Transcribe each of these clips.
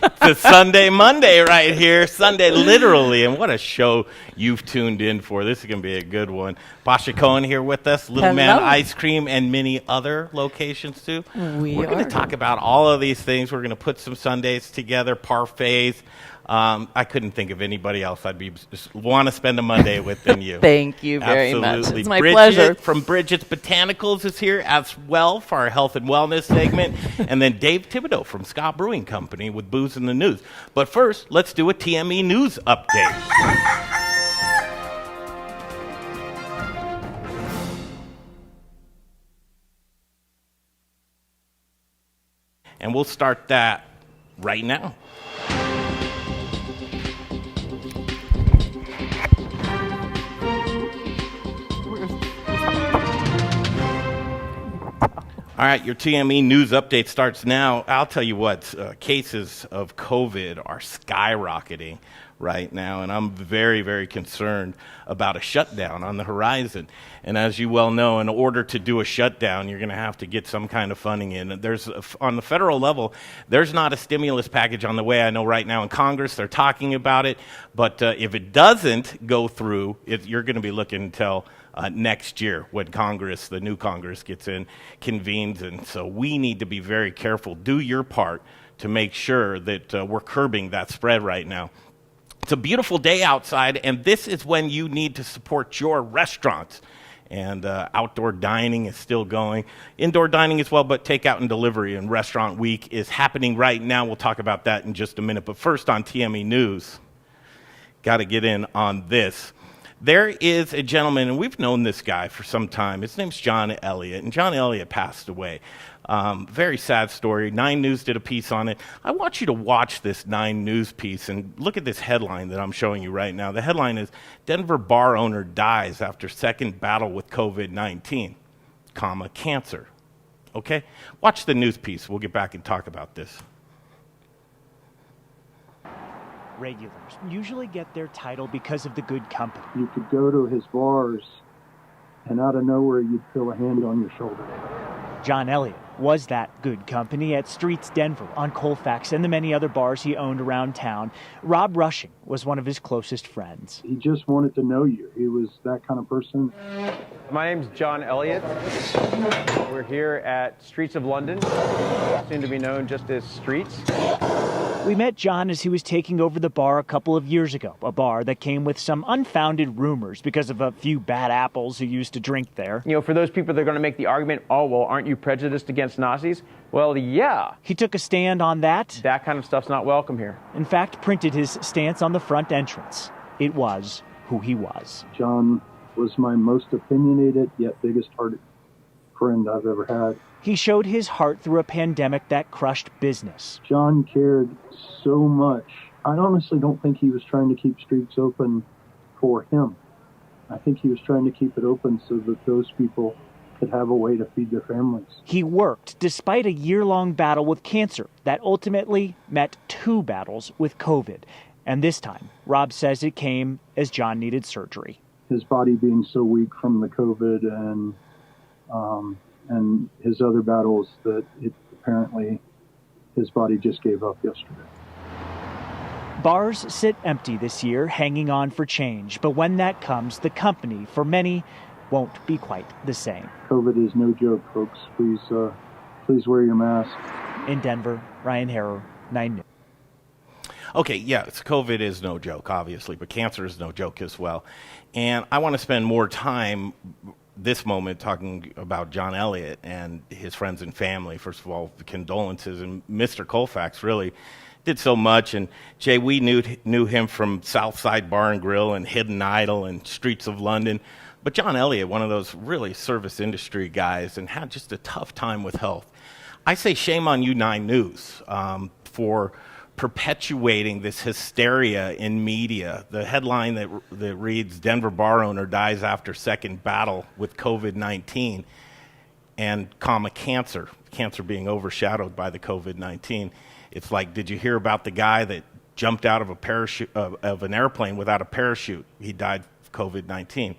It's a Sundae Monday right here. Sunday, literally. And what a show you've tuned in for. This is going to be a good one. Basha Cohen here with us. Little Man Ice Cream and many other locations, too. We're going to talk about all of these things. We're going to put some sundaes together, parfaits. I couldn't think of anybody else I'd want to spend a Monday with than you. Thank you very Absolutely. much. It's my Bridget pleasure. From Bridget's Botanicals is here as well for our health and wellness segment. And then Dave Thibodeau from Scott Brewing Company with Booze in the News. But first, let's do a TME News update. And we'll start that right now. All right, your TME news update starts now. I'll tell you what, cases of COVID are skyrocketing right now, and I'm very, very concerned about a shutdown on the horizon. And as you well know, in order to do a shutdown, you're going to have to get some kind of funding in. On the federal level, there's not a stimulus package on the way. I know right now in Congress they're talking about it, but if it doesn't go through, you're going to be looking until next year when the new Congress gets in, convenes. And so we need to be very careful. Do your part to make sure that we're curbing that spread right now. It's a beautiful day outside, and this is when you need to support your restaurants. And outdoor dining is still going. Indoor dining as well, but takeout and delivery and Restaurant Week is happening right now. We'll talk about that in just a minute. But first on TME News, got to get in on this. There is a gentleman, and we've known this guy for some time. His name's John Elliott, and John Elliott passed away. Very sad story. 9 News did a piece on it. I want you to watch this 9 News piece and look at this headline that I'm showing you right now. The headline is, Denver bar owner dies after second battle with COVID-19, cancer. Okay? Watch the news piece. We'll get back and talk about this. Regulars usually get their title because of the good company. You could go to his bars, and out of nowhere, you'd feel a hand on your shoulder. John Elliott was that good company at Streets Denver, on Colfax, and the many other bars he owned around town. Rob Rushing was one of his closest friends. He just wanted to know you. He was that kind of person. My name's John Elliott. We're here at Streets of London, soon to be known just as Streets. We met John as he was taking over the bar a couple of years ago, a bar that came with some unfounded rumors because of a few bad apples who used to drink there. You know, for those people that are going to make the argument, oh, well, aren't you prejudiced against Nazis? Well, yeah. He took a stand on that. That kind of stuff's not welcome here. In fact, printed his stance on the front entrance. It was who he was. John was my most opinionated yet biggest-hearted friend I've ever had. He showed his heart through a pandemic that crushed business. John cared so much. I honestly don't think he was trying to keep Streets open for him. I think he was trying to keep it open so that those people could have a way to feed their families. He worked despite a year-long battle with cancer that ultimately met 2 battles with COVID. And this time, Rob says it came as John needed surgery. His body being so weak from the COVID and his other battles that apparently his body just gave up yesterday. Bars sit empty this year, hanging on for change. But when that comes, the company, for many, won't be quite the same. COVID is no joke, folks. Please wear your mask. In Denver, Ryan Harrow, 9 News. Okay, yes, COVID is no joke, obviously, but cancer is no joke as well. And I want to spend more time this moment talking about John Elliott and his friends and family. First of all, the condolences, and Mr. Colfax really did so much. And Jay, we knew him from Southside Bar and Grill and Hidden Idol and Streets of London. But John Elliott, one of those really service industry guys, and had just a tough time with health. I say shame on you, 9 News, for perpetuating this hysteria in media. The headline that reads, Denver bar owner dies after second battle with COVID-19 and cancer being overshadowed by the COVID-19. It's like, did you hear about the guy that jumped out of a parachute of an airplane without a parachute? He died of COVID-19.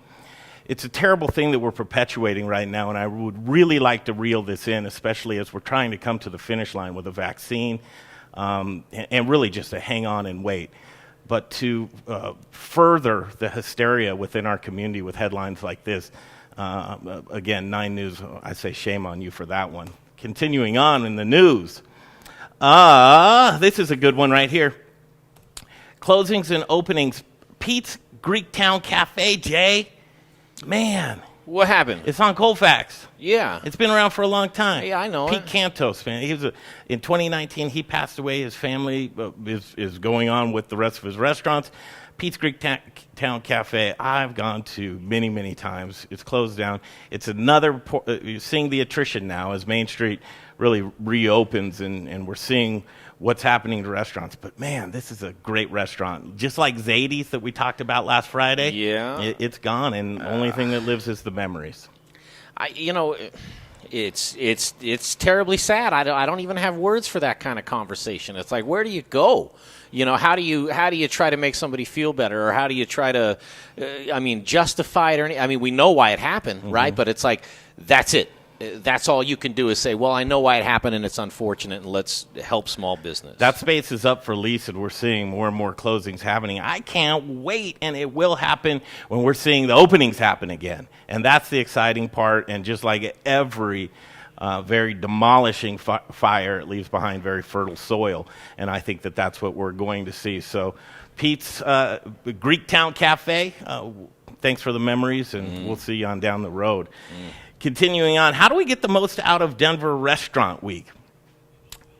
It's a terrible thing that we're perpetuating right now, and I would really like to reel this in, especially as we're trying to come to the finish line with a vaccine. and really just to hang on and wait. But to further the hysteria within our community with headlines like this, again, 9 News, I say shame on you for that one. Continuing on in the news, this is a good one right here. Closings and openings. Pete's Greektown Cafe, Jay. Man. What happened? It's on Colfax. Yeah. It's been around for a long time. Yeah, I know Pete it. Cantos, man. In 2019, he passed away. His family is going on with the rest of his restaurants. Pete's Greektown Cafe, I've gone to many, many times. It's closed down. It's another, you're seeing the attrition now as Main Street really reopens, and we're seeing what's happening to restaurants. But, man, this is a great restaurant. Just like Zadie's that we talked about last Friday. Yeah. It's gone, and the only thing that lives is the memories. It's terribly sad. I don't even have words for that kind of conversation. It's like, where do you go? How do you try to make somebody feel better, or how do you try to, justify it? We know why it happened, right? But it's like, that's it. That's all you can do is say, well, I know why it happened, and it's unfortunate, and let's help small business. That space is up for lease, and we're seeing more and more closings happening. I can't wait, and it will happen when we're seeing the openings happen again. And that's the exciting part, and just like every very demolishing fire, it leaves behind very fertile soil, and I think that that's what we're going to see. So Pete's Greektown Cafe, thanks for the memories, and we'll see you on down the road. Continuing on, how do we get the most out of Denver Restaurant Week?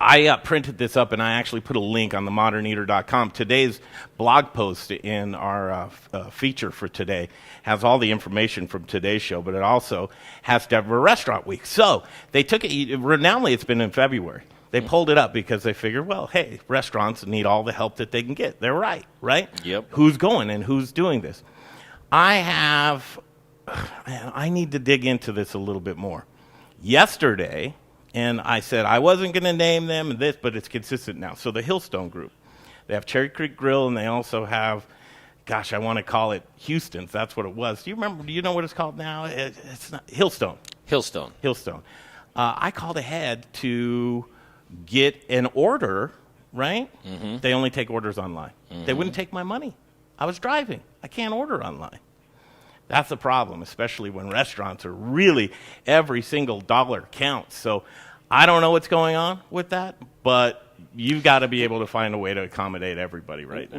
I printed this up, and I actually put a link on themoderneater.com. Today's blog post in our feature for today has all the information from today's show, but it also has Denver Restaurant Week. So they took it, renownedly it's been in February. They pulled it up because they figured, well, hey, restaurants need all the help that they can get. They're right? Yep. Who's going and who's doing this? I need to dig into this a little bit more. Yesterday, and I said I wasn't going to name them and this, but it's consistent now. So the Hillstone Group, they have Cherry Creek Grill, and they also have, I want to call it Houston's. That's what it was. Do you know what it's called now? It's not Hillstone. Hillstone. I called ahead to get an order, right? Mm-hmm. They only take orders online. Mm-hmm. They wouldn't take my money. I was driving. I can't order online. That's the problem, especially when restaurants are really, every single dollar counts. So I don't know what's going on with that, but you've got to be able to find a way to accommodate everybody right now.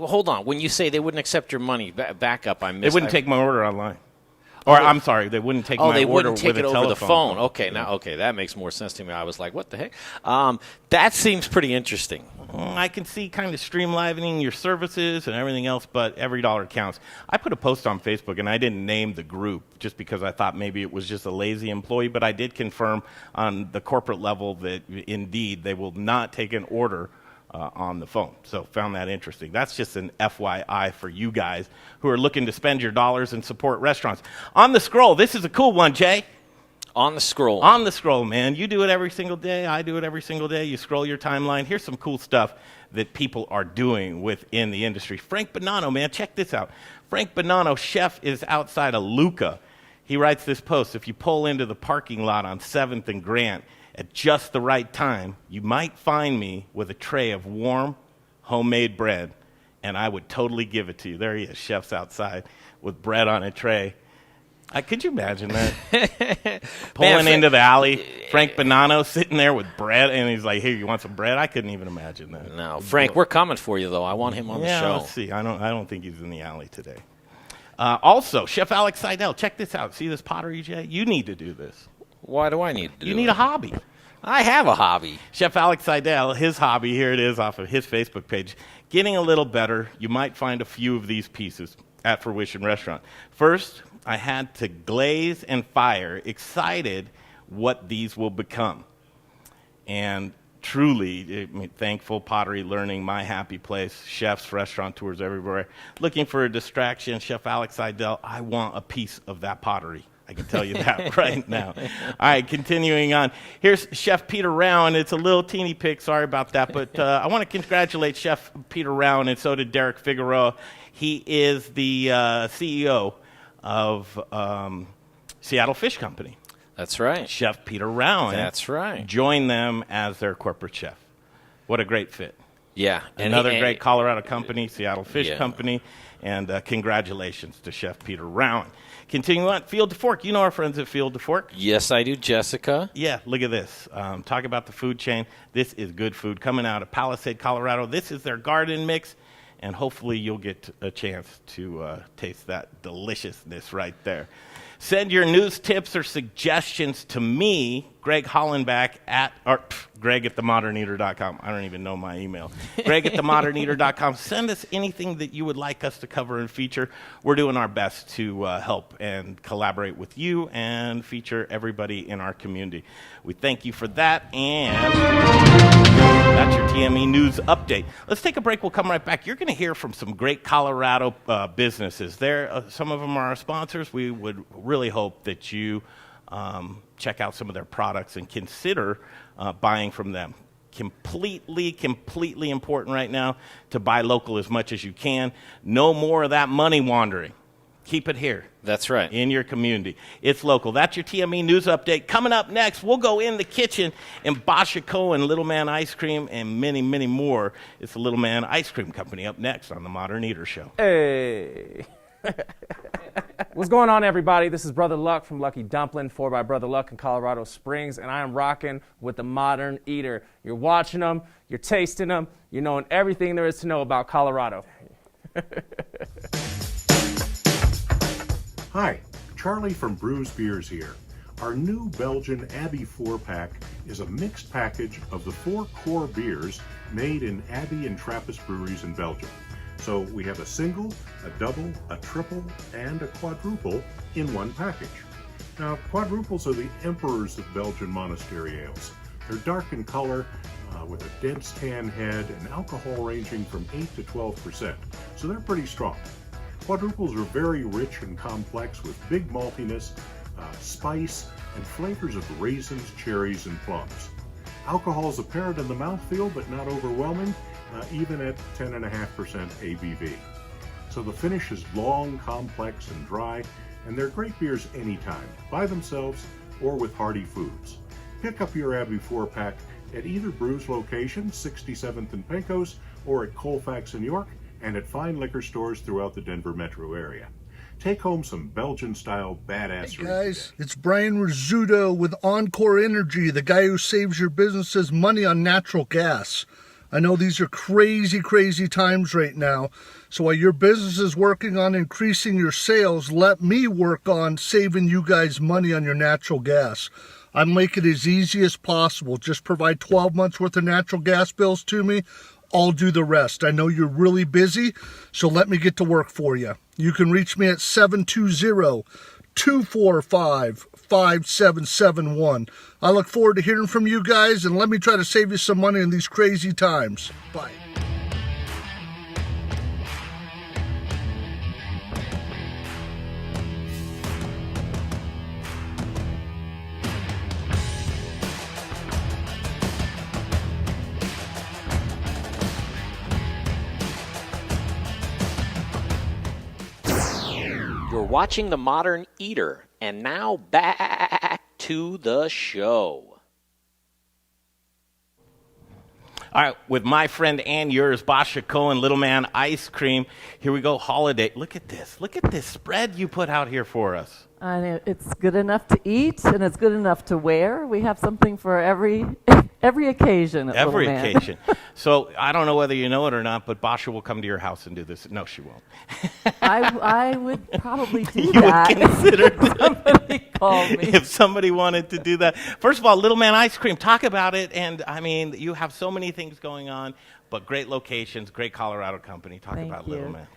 Hold on. When you say they wouldn't accept your money, back up. They wouldn't take my order online. Or, I'm sorry, they wouldn't take my order with a telephone. Oh, they wouldn't take it over the phone. Okay, that makes more sense to me. I was like, what the heck? That seems pretty interesting. I can see kind of streamlining your services and everything else, but every dollar counts. I put a post on Facebook, and I didn't name the group just because I thought maybe it was just a lazy employee, but I did confirm on the corporate level that, indeed, they will not take an order on the phone. So found that interesting. That's just an FYI for you guys who are looking to spend your dollars and support restaurants. On the scroll, this is a cool one, Jay. On the scroll. On the scroll, man. You do it every single day. I do it every single day. You scroll your timeline. Here's some cool stuff that people are doing within the industry. Frank Bonanno, man, check this out. Frank Bonanno, chef, is outside of Luca. He writes this post: if you pull into the parking lot on 7th and Grant at just the right time, you might find me with a tray of warm, homemade bread, and I would totally give it to you. There he is, chef's outside with bread on a tray. Could you imagine that? Pulling into the alley, Frank Bonanno sitting there with bread, and he's like, "Here, you want some bread?" I couldn't even imagine that. No, Frank, we're coming for you, though. I want him on the show. Yeah, let's see. I don't think he's in the alley today. Also, Chef Alex Seidel, check this out. See this pottery, Jay? You need to do this. Why do I need to do it? You need a hobby. I have a hobby. Chef Alex Seidel, his hobby, here it is off of his Facebook page. Getting a little better, you might find a few of these pieces at Fruition Restaurant. First, I had to glaze and fire, excited what these will become. And truly, thankful, pottery learning, my happy place, chefs, restaurateurs everywhere. Looking for a distraction, Chef Alex Seidel, I want a piece of that pottery. I can tell you that right now. All right, continuing on. Here's Chef Peter Rowan. It's a little teeny pic. Sorry about that. But I want to congratulate Chef Peter Rowan, and so did Derek Figueroa. He is the CEO of Seattle Fish Company. That's right. Chef Peter Rowan. That's right. Joined them as their corporate chef. What a great fit. Yeah. Another great Colorado company, Seattle Fish Yeah. Company, and congratulations to Chef Peter Rowan. Continuing on, Field to Fork. You know our friends at Field to Fork. Yes, I do, Jessica. Yeah, look at this. Talk about the food chain. This is good food coming out of Palisade, Colorado. This is their garden mix, and hopefully you'll get a chance to taste that deliciousness right there. Send your news tips or suggestions to me, Greg Hollenbach, Greg at themoderneater.com. I don't even know my email. Greg at themoderneater.com. Send us anything that you would like us to cover and feature. We're doing our best to help and collaborate with you and feature everybody in our community. We thank you for that, and that's your TME News Update. Let's take a break. We'll come right back. You're going to hear from some great Colorado businesses. Some of them are our sponsors. We would really hope that you check out some of their products and consider buying from them. Completely important right now to buy local as much as you can. No more of that money wandering. Keep it here. That's right. In your community. It's local. That's your TME News Update. Coming up next, we'll go in the kitchen and Basha Cohen, Little Man Ice Cream, and many, many more. It's the Little Man Ice Cream Company up next on the Modern Eater Show. Hey. What's going on, everybody? This is Brother Luck from Lucky Dumpling, 4 by Brother Luck in Colorado Springs, and I am rocking with the Modern Eater. You're watching them, you're tasting them, you're knowing everything there is to know about Colorado. Hi, Charlie from Brews Beers here. Our new Belgian Abbey 4-pack is a mixed package of the 4 core beers made in Abbey and Trappist breweries in Belgium. So we have a single, a double, a triple, and a quadruple in one package. Now, quadruples are the emperors of Belgian monastery ales. They're dark in color, with a dense tan head and alcohol ranging from 8 to 12%, so they're pretty strong. Quadruples are very rich and complex with big maltiness, spice, and flavors of raisins, cherries, and plums. Alcohol is apparent in the mouthfeel, but not overwhelming, even at 10.5% ABV. So the finish is long, complex, and dry, and they're great beers anytime, by themselves or with hearty foods. Pick up your Abbey 4-pack at either Brews location, 67th and Pecos, or at Colfax in York, and at fine liquor stores throughout the Denver metro area. Take home some Belgian-style badassery. Hey guys, it's Brian Rizzuto with Encore Energy, the guy who saves your businesses money on natural gas. I know these are crazy times right now, so while your business is working on increasing your sales, let me work on saving you guys money on your natural gas. I make it as easy as possible. Just provide 12 months worth of natural gas bills to me. I'll do the rest. I know you're really busy, so let me get to work for you. You can reach me at 720-245-5771. I look forward to hearing from you guys, and let me try to save you some money in these crazy times. Bye. You're watching The Modern Eater, and now back to the show. All right, with my friend and yours, Basha Cohen, Little Man Ice Cream. Here we go, holiday. Look at this. Look at this spread you put out here for us. And it's good enough to eat, and it's good enough to wear. We have something for every occasion. Every occasion. So I don't know whether you know it or not, but Basha will come to your house and do this. No, she won't. I would probably do You that. would consider if somebody called me. If somebody wanted to do that. First of all, Little Man Ice Cream, talk about it. And, I mean, you have so many things going on, but great locations, great Colorado company. Talk Thank about you. Little Man.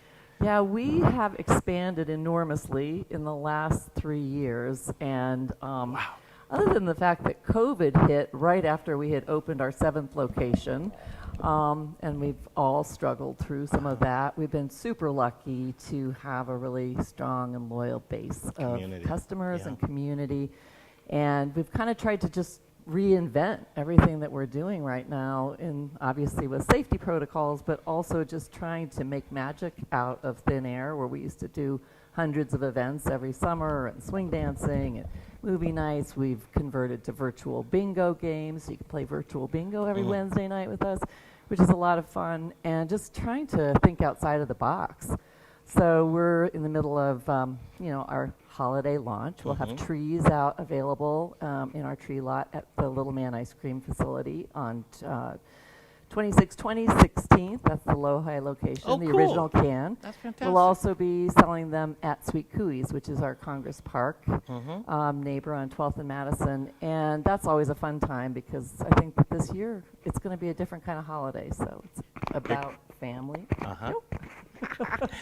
Yeah, we have expanded enormously in the last 3 years. And other than the fact that COVID hit right after we had opened our 7th location, and we've all struggled through some of that, we've been super lucky to have a really strong and loyal base of customers and community. And we've kind of tried to just reinvent everything that we're doing right now, in obviously with safety protocols, but also just trying to make magic out of thin air, where we used to do hundreds of events every summer and swing dancing and movie nights. We've converted to virtual bingo games. You can play virtual bingo every Wednesday night with us, which is a lot of fun, and just trying to think outside of the box. So we're in the middle of, our holiday launch. We'll have trees out available in our tree lot at the Little Man Ice Cream facility on 2620 16th. That's the low-high location, the cool. original can. That's fantastic. We'll also be selling them at Sweet Cooey's, which is our Congress Park neighbor on 12th and Madison. And that's always a fun time because I think that this year it's going to be a different kind of holiday. So it's about family.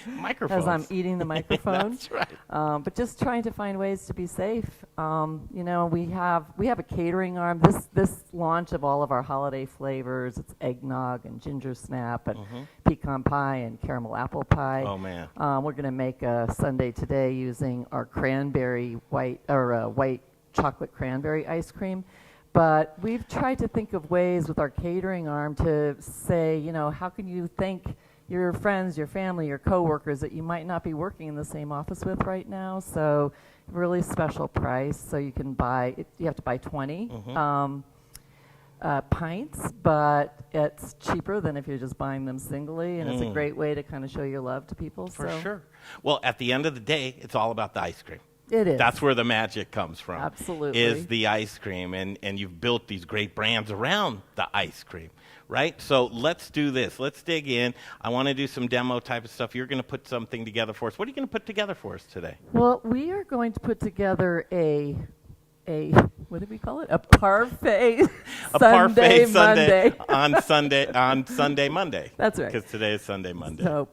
Microphones. As I'm eating the microphone. That's right. But just trying to find ways to be safe. We have a catering arm. This launch of all of our holiday flavors, it's eggnog and Gingersnap and pecan pie and caramel apple pie. Oh man. We're going to make a sundae today using our white chocolate cranberry ice cream. But we've tried to think of ways with our catering arm to say, how can you thank your friends, your family, your coworkers that you might not be working in the same office with right now. So really special price. So you can you have to buy 20 pints, but it's cheaper than if you're just buying them singly. And it's a great way to kind of show your love to people. For sure. Well, at the end of the day, it's all about the ice cream. It is. That's where the magic comes from. Absolutely. Is the ice cream. And you've built these great brands around the ice cream, right? So let's do this. Let's dig in. I want to do some demo type of stuff. You're going to put something together for us. What are you going to put together for us today? Well, we are going to put together a what did we call it? A parfait Sundae Monday. on Sunday Monday. That's right. Because today is Sunday Monday. So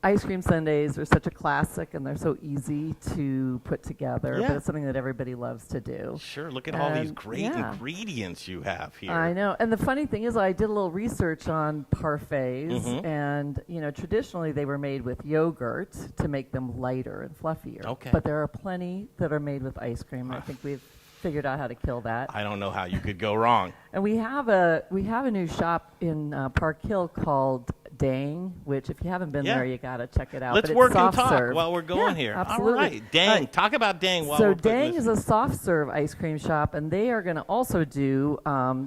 ice cream sundaes are such a classic, and they're so easy to put together, but it's something that everybody loves to do. Sure. Look at all these great ingredients you have here. I know. And the funny thing is I did a little research on parfaits, and, traditionally they were made with yogurt to make them lighter and fluffier. Okay. But there are plenty that are made with ice cream. I think we've figured out how to kill that. I don't know how you could go wrong. And we have a new shop in Park Hill called Dang, which if you haven't been there, you got to check it out. Let's but work it's and soft talk serve. while we're going here. Absolutely. All right. Dang. Talk about Dang while we're putting Dang is a soft serve ice cream shop, and they are going to also do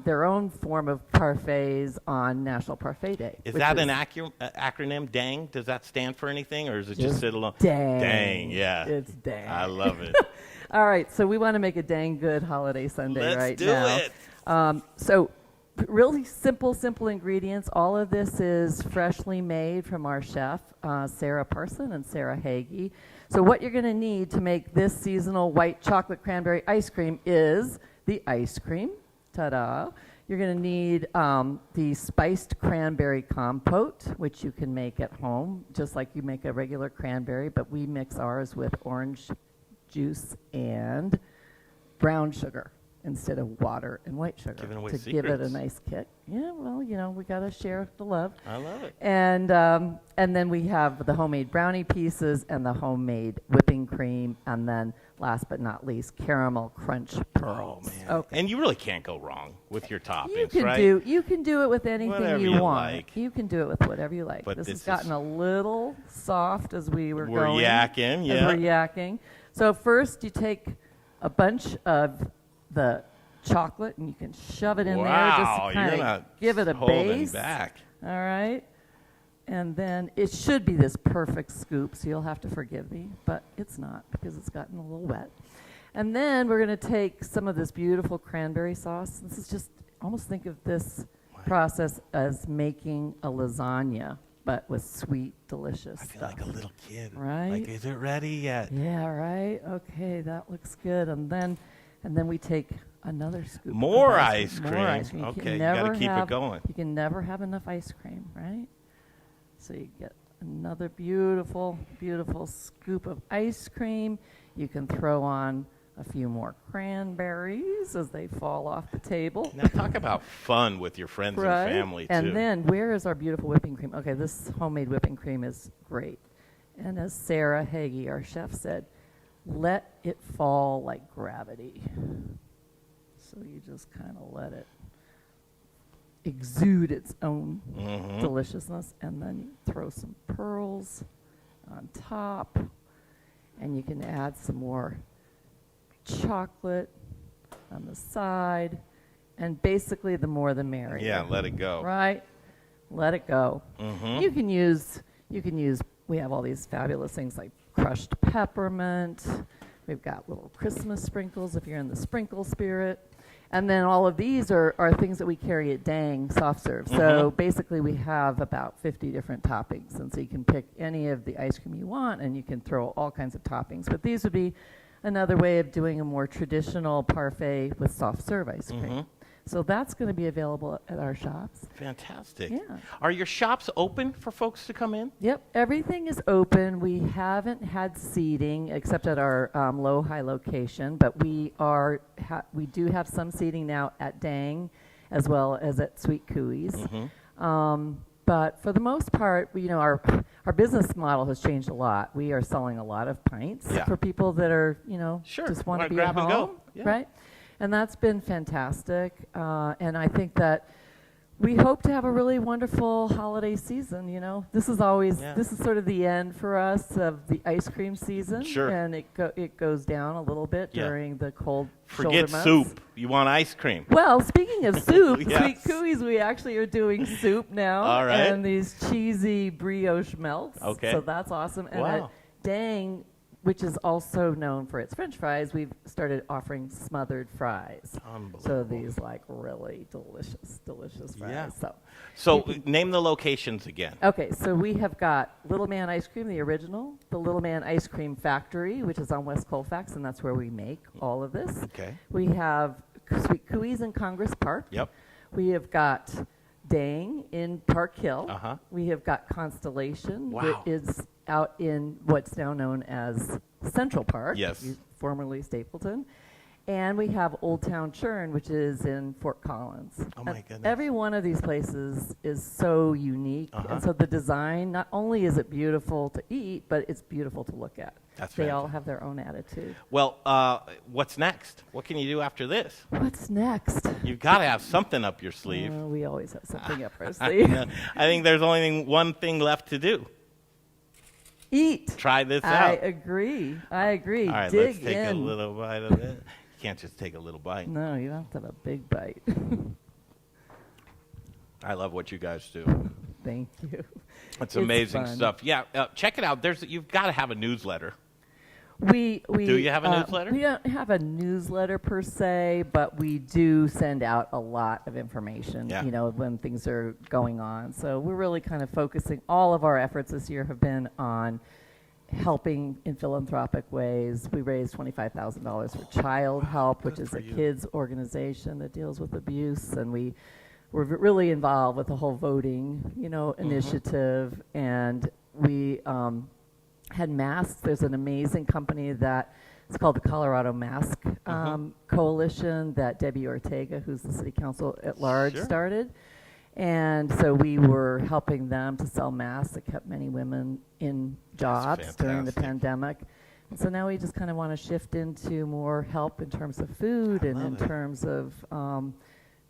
their own form of parfaits on National Parfait Day. Is that an acronym, Dang? Does that stand for anything, or is it just sit alone? Dang. Dang, yeah. It's Dang. I love it. All right, so we want to make a dang good holiday sundae right now. Let's do it. So really simple ingredients. All of this is freshly made from our chef, Sarah Parson and Sarah Hagee. So what you're going to need to make this seasonal white chocolate cranberry ice cream is the ice cream. Ta-da. You're going to need the spiced cranberry compote, which you can make at home, just like you make a regular cranberry, but we mix ours with orange juice and brown sugar instead of water and white sugar to give it a nice kick. Yeah, well, we got to share the love. I love it. And then we have the homemade brownie pieces and the homemade whipping cream, and then last but not least, caramel crunch pearls. Oh man! Okay. And you really can't go wrong with your toppings, You can do it with anything Whatever you want. like. You can do it with whatever you like. But this this has gotten a little soft as we're going. We're yakking, As we're yakking. So first, you take a bunch of the chocolate and you can shove it in there just to kind of give it a base. Back. All right. And then it should be this perfect scoop, so you'll have to forgive me, but it's not because it's gotten a little wet. And then we're going to take some of this beautiful cranberry sauce. This is just, almost think of this process as making a lasagna, but with sweet, delicious stuff. I feel like a little kid. Right? Like, is it ready yet? Yeah, right? Okay, that looks good. And then we take another scoop. More of ice cream. More ice cream. Okay, you got to keep it going. You can never have enough ice cream, right? So you get another beautiful, beautiful scoop of ice cream. You can throw on a few more cranberries as they fall off the table. Now talk about fun with your friends and family, too. And then where is our beautiful whipping cream? Okay, this homemade whipping cream is great. And as Sarah Hagee, our chef, said, let it fall like gravity. So you just kind of let it exude its own deliciousness, and then you throw some pearls on top, and you can add some more chocolate on the side, and basically the more the merrier. Yeah, let it go. Right? Let it go. Mm-hmm. You can use, we have all these fabulous things like crushed peppermint. We've got little Christmas sprinkles if you're in the sprinkle spirit. And then all of these are things that we carry at Dang Soft Serve. So basically we have about 50 different toppings. And so you can pick any of the ice cream you want, and you can throw all kinds of toppings. But these would be another way of doing a more traditional parfait with soft serve ice cream. So that's going to be available at our shops. Fantastic. Yeah. Are your shops open for folks to come in? Yep, everything is open. We haven't had seating except at our low-high location, but we do have some seating now at Dang as well as at Sweet Cooey's. But for the most part, our business model has changed a lot. We are selling a lot of pints for people that are, just want to be at home, go. Yeah. right? And that's been fantastic. And I think that we hope to have a really wonderful holiday season. This is sort of the end for us of the ice cream season. Sure. And it goes down a little bit during the cold Forget shoulder months. soup. You want ice cream. Well, speaking of soup, Yes. Sweet Cooey's, we actually are doing soup now. All right. And these cheesy brioche melts. Okay. So that's awesome. And Wow. at Dang, which is also known for its French fries, we've started offering smothered fries. Unbelievable. So these really delicious fries. Yeah. So name the locations again. okay, so we have got Little Man Ice Cream, the original, the Little Man Ice Cream Factory, which is on West Colfax, and that's where we make all of this. Okay. We have Sweet Cooey's in Congress Park. Yep. We have got Dang in Park Hill. We have got Constellation, Wow. which is out in what's now known as Central Park, Yes. formerly Stapleton. And we have Old Town Churn, which is in Fort Collins. Oh, my And goodness. every one of these places is so unique. And so the design, not only is it beautiful to eat, but it's beautiful to look at. That's They all fantastic. have their own attitude. Well, what's next? What can you do after this? What's next? You've got to have something up your sleeve. We always have something up our sleeve. I think there's only one thing left to do. Eat. Try this I out. agree. All right, Dig let's take in. a little bite of it. You can't just take a little bite. No, you have to have a big bite. I love what you guys do. Thank you. It's It's amazing fun. stuff. Yeah, check it out. You've got to have a newsletter. We Do you have a newsletter? We don't have a newsletter per se, but we do send out a lot of information, Yeah. when things are going on. So we're really kind of focusing, all of our efforts this year have been on helping in philanthropic ways. We raised $25,000 for Child Help, which is a kids organization that deals with abuse, and we're really involved with the whole voting, initiative, and we had masks. There's an amazing company that it's called the Colorado Mask Coalition that Debbie Ortega, who's the city council at large, started. And so we were helping them to sell masks that kept many women in jobs during the pandemic. And so now we just kind of want to shift into more help in terms of food and in terms of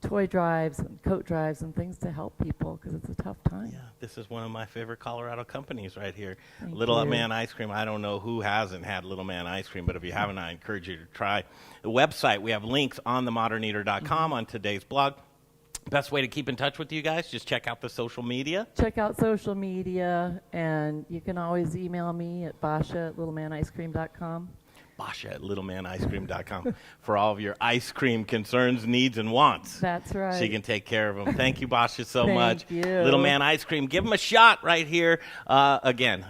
toy drives and coat drives and things to help people because it's a tough time. Yeah, this is one of my favorite Colorado companies right here. Thank Little you. Man Ice Cream. I don't know who hasn't had Little Man Ice Cream, but if you haven't, I encourage you to try. The website, we have links on themoderneater.com on today's blog. Best way to keep in touch with you guys, just check out the social media. Check out social media, and you can always email me at basha@littlemanicecream.com. Basha at littlemanicecream.com for all of your ice cream concerns, needs, and wants. That's right. So you can take care of them. Thank you, Basha, so Thank much. you. Little Man Ice Cream. Give them a shot right here. Again,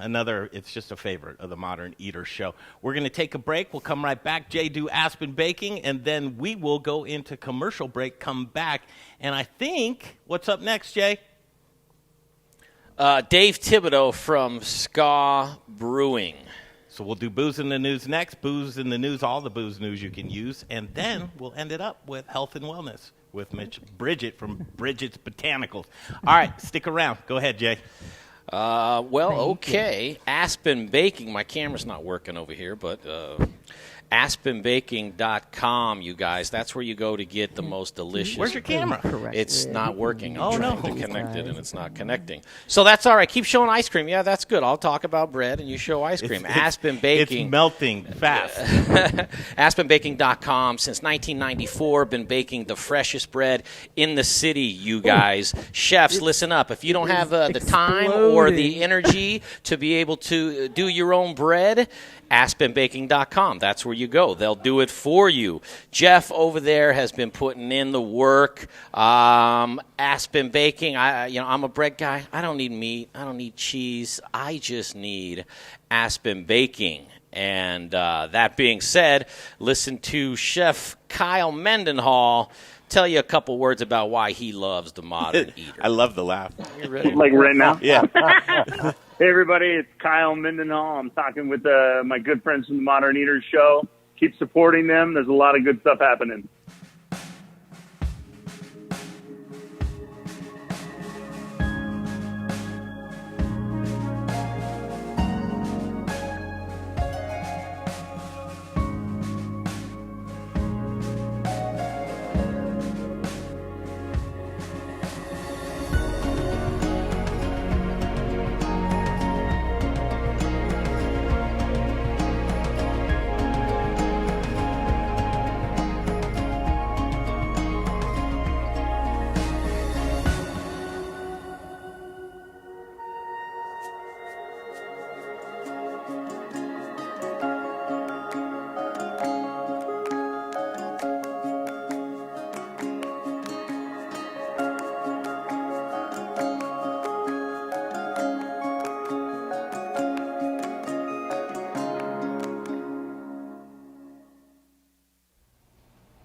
it's just a favorite of the Modern Eater Show. We're going to take a break. We'll come right back. Jay do Aspen Baking, and then we will go into commercial break, come back. And I think, what's up next, Jay? Dave Thibodeau from Ska Brewing. So we'll do Booze in the News next. Booze in the News, all the booze news you can use. And then we'll end it up with health and wellness with Bridget from Bridget's Botanicals. All right, stick around. Go ahead, Jay. Okay. Aspen Baking. My camera's not working over here, but AspenBaking.com, you guys. That's where you go to get the most delicious. Where's your camera? It's not working. Oh, I'm no. trying to connect it, and it's not connecting. So that's all right. Keep showing ice cream. Yeah, that's good. I'll talk about bread, and you show ice cream. Aspen Baking. It's melting fast. AspenBaking.com. Since 1994, been baking the freshest bread in the city, you guys. Chefs, listen up. If you don't have the time or the energy to be able to do your own bread, AspenBaking.com. That's where you go. They'll do it for you. Jeff over there has been putting in the work. Aspen Baking. I'm a bread guy. I don't need meat. I don't need cheese. I just need Aspen Baking. And that being said, listen to Chef Kyle Mendenhall tell you a couple words about why he loves the modern eater. I love the laugh. You ready? Like right now? Yeah. Hey, everybody, it's Kyle Mendenhall. I'm talking with my good friends from the Modern Eaters Show. Keep supporting them. There's a lot of good stuff happening.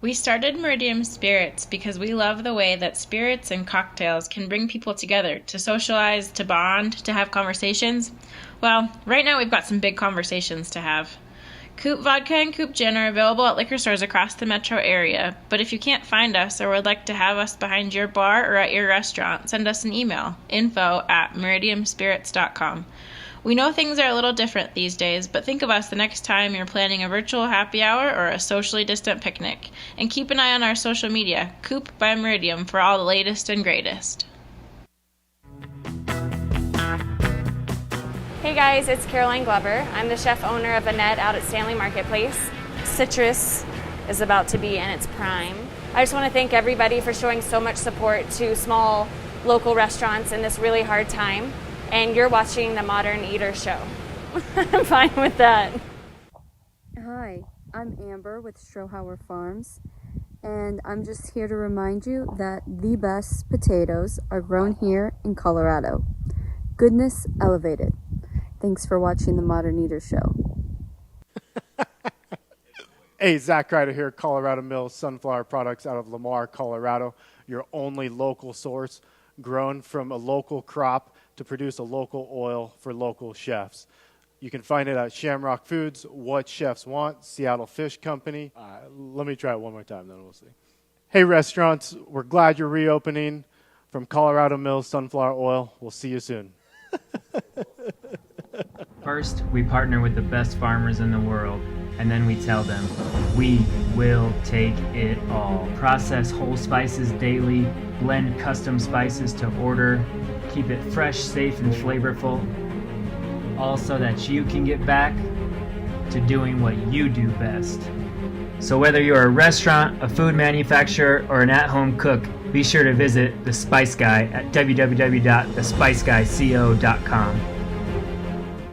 We started Meridium Spirits because we love the way that spirits and cocktails can bring people together to socialize, to bond, to have conversations. Well, right now we've got some big conversations to have. Coop Vodka and Coop Gin are available at liquor stores across the metro area, but if you can't find us or would like to have us behind your bar or at your restaurant, send us an email, info@meridiumspirits.com. We know things are a little different these days, but think of us the next time you're planning a virtual happy hour or a socially distant picnic. And keep an eye on our social media, Coop by Meridium, for all the latest and greatest. Hey guys, it's Caroline Glover. I'm the chef owner of Annette out at Stanley Marketplace. Citrus is about to be in its prime. I just want to thank everybody for showing so much support to small local restaurants in this really hard time. And you're watching the Modern Eater Show. I'm fine with that. Hi, I'm Amber with Strohauer Farms, and I'm just here to remind you that the best potatoes are grown here in Colorado. Goodness elevated. Thanks for watching the Modern Eater Show. Hey, Zach Ryder here, Colorado Mills Sunflower Products out of Lamar, Colorado. Your only local source, grown from a local crop to produce a local oil for local chefs. You can find it at Shamrock Foods, What Chefs Want, Seattle Fish Company. Let me try it one more time, then we'll see. Hey, restaurants, we're glad you're reopening. From Colorado Mills Sunflower Oil, we'll see you soon. First, we partner with the best farmers in the world, and then we tell them, we will take it all. Process whole spices daily, blend custom spices to order, keep it fresh, safe, and flavorful, all so that you can get back to doing what you do best. So whether you're a restaurant, a food manufacturer, or an at-home cook, be sure to visit The Spice Guy at www.thespiceguyco.com.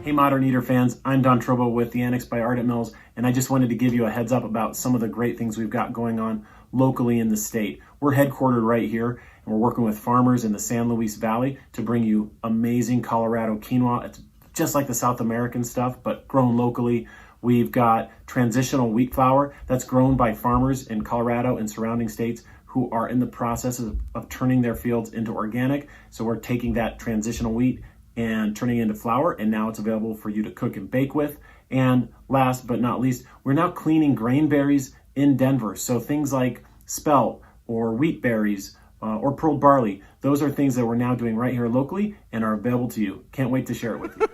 Hey Modern Eater fans, I'm Don Trobo with The Annex by Ardent Mills, and I just wanted to give you a heads up about some of the great things we've got going on locally in the state. We're headquartered right here, and we're working with farmers in the San Luis Valley to bring you amazing Colorado quinoa. It's just like the South American stuff, but grown locally. We've got transitional wheat flour that's grown by farmers in Colorado and surrounding states who are in the process of turning their fields into organic. So we're taking that transitional wheat and turning it into flour, and now it's available for you to cook and bake with. And last but not least, we're now cleaning grain berries in Denver. So things like spelt or wheat berries or pearl barley, those are things that we're now doing right here locally and are available to you. Can't wait to share it with you.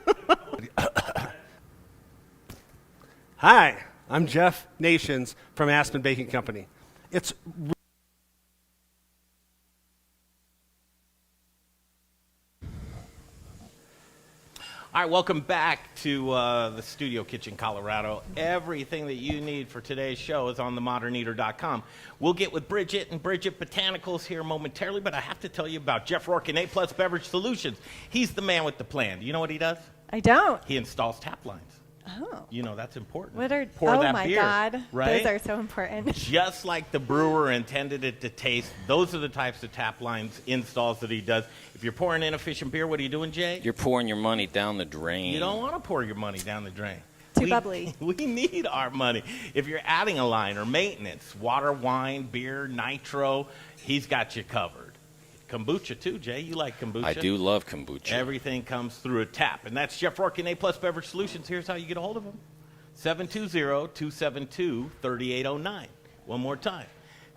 Hi, I'm Jeff Nations from Aspen Baking Company. It's All right, welcome back to the Studio Kitchen, Colorado. Everything that you need for today's show is on themoderneater.com. We'll get with Bridget and Bridget Botanicals here momentarily, but I have to tell you about Jeff Rourke and A+ Beverage Solutions. He's the man with the plan. Do you know what he does? I don't. He installs tap lines. Oh. You know, that's important. What are, Pour oh that my beer, God. right? Those are so important. Just like the brewer intended it to taste, those are the types of tap lines installs that he does. If you're pouring inefficient beer, what are you doing, Jay? You're pouring your money down the drain. You don't want to pour your money down the drain. Too bubbly. We need our money. If you're adding a line or maintenance, water, wine, beer, nitro, he's got you covered. Kombucha, too, Jay. You like kombucha. I do love kombucha. Everything comes through a tap. And that's Jeff Rourke and A+ Beverage Solutions. Here's how you get a hold of him. 720-272-3809. One more time.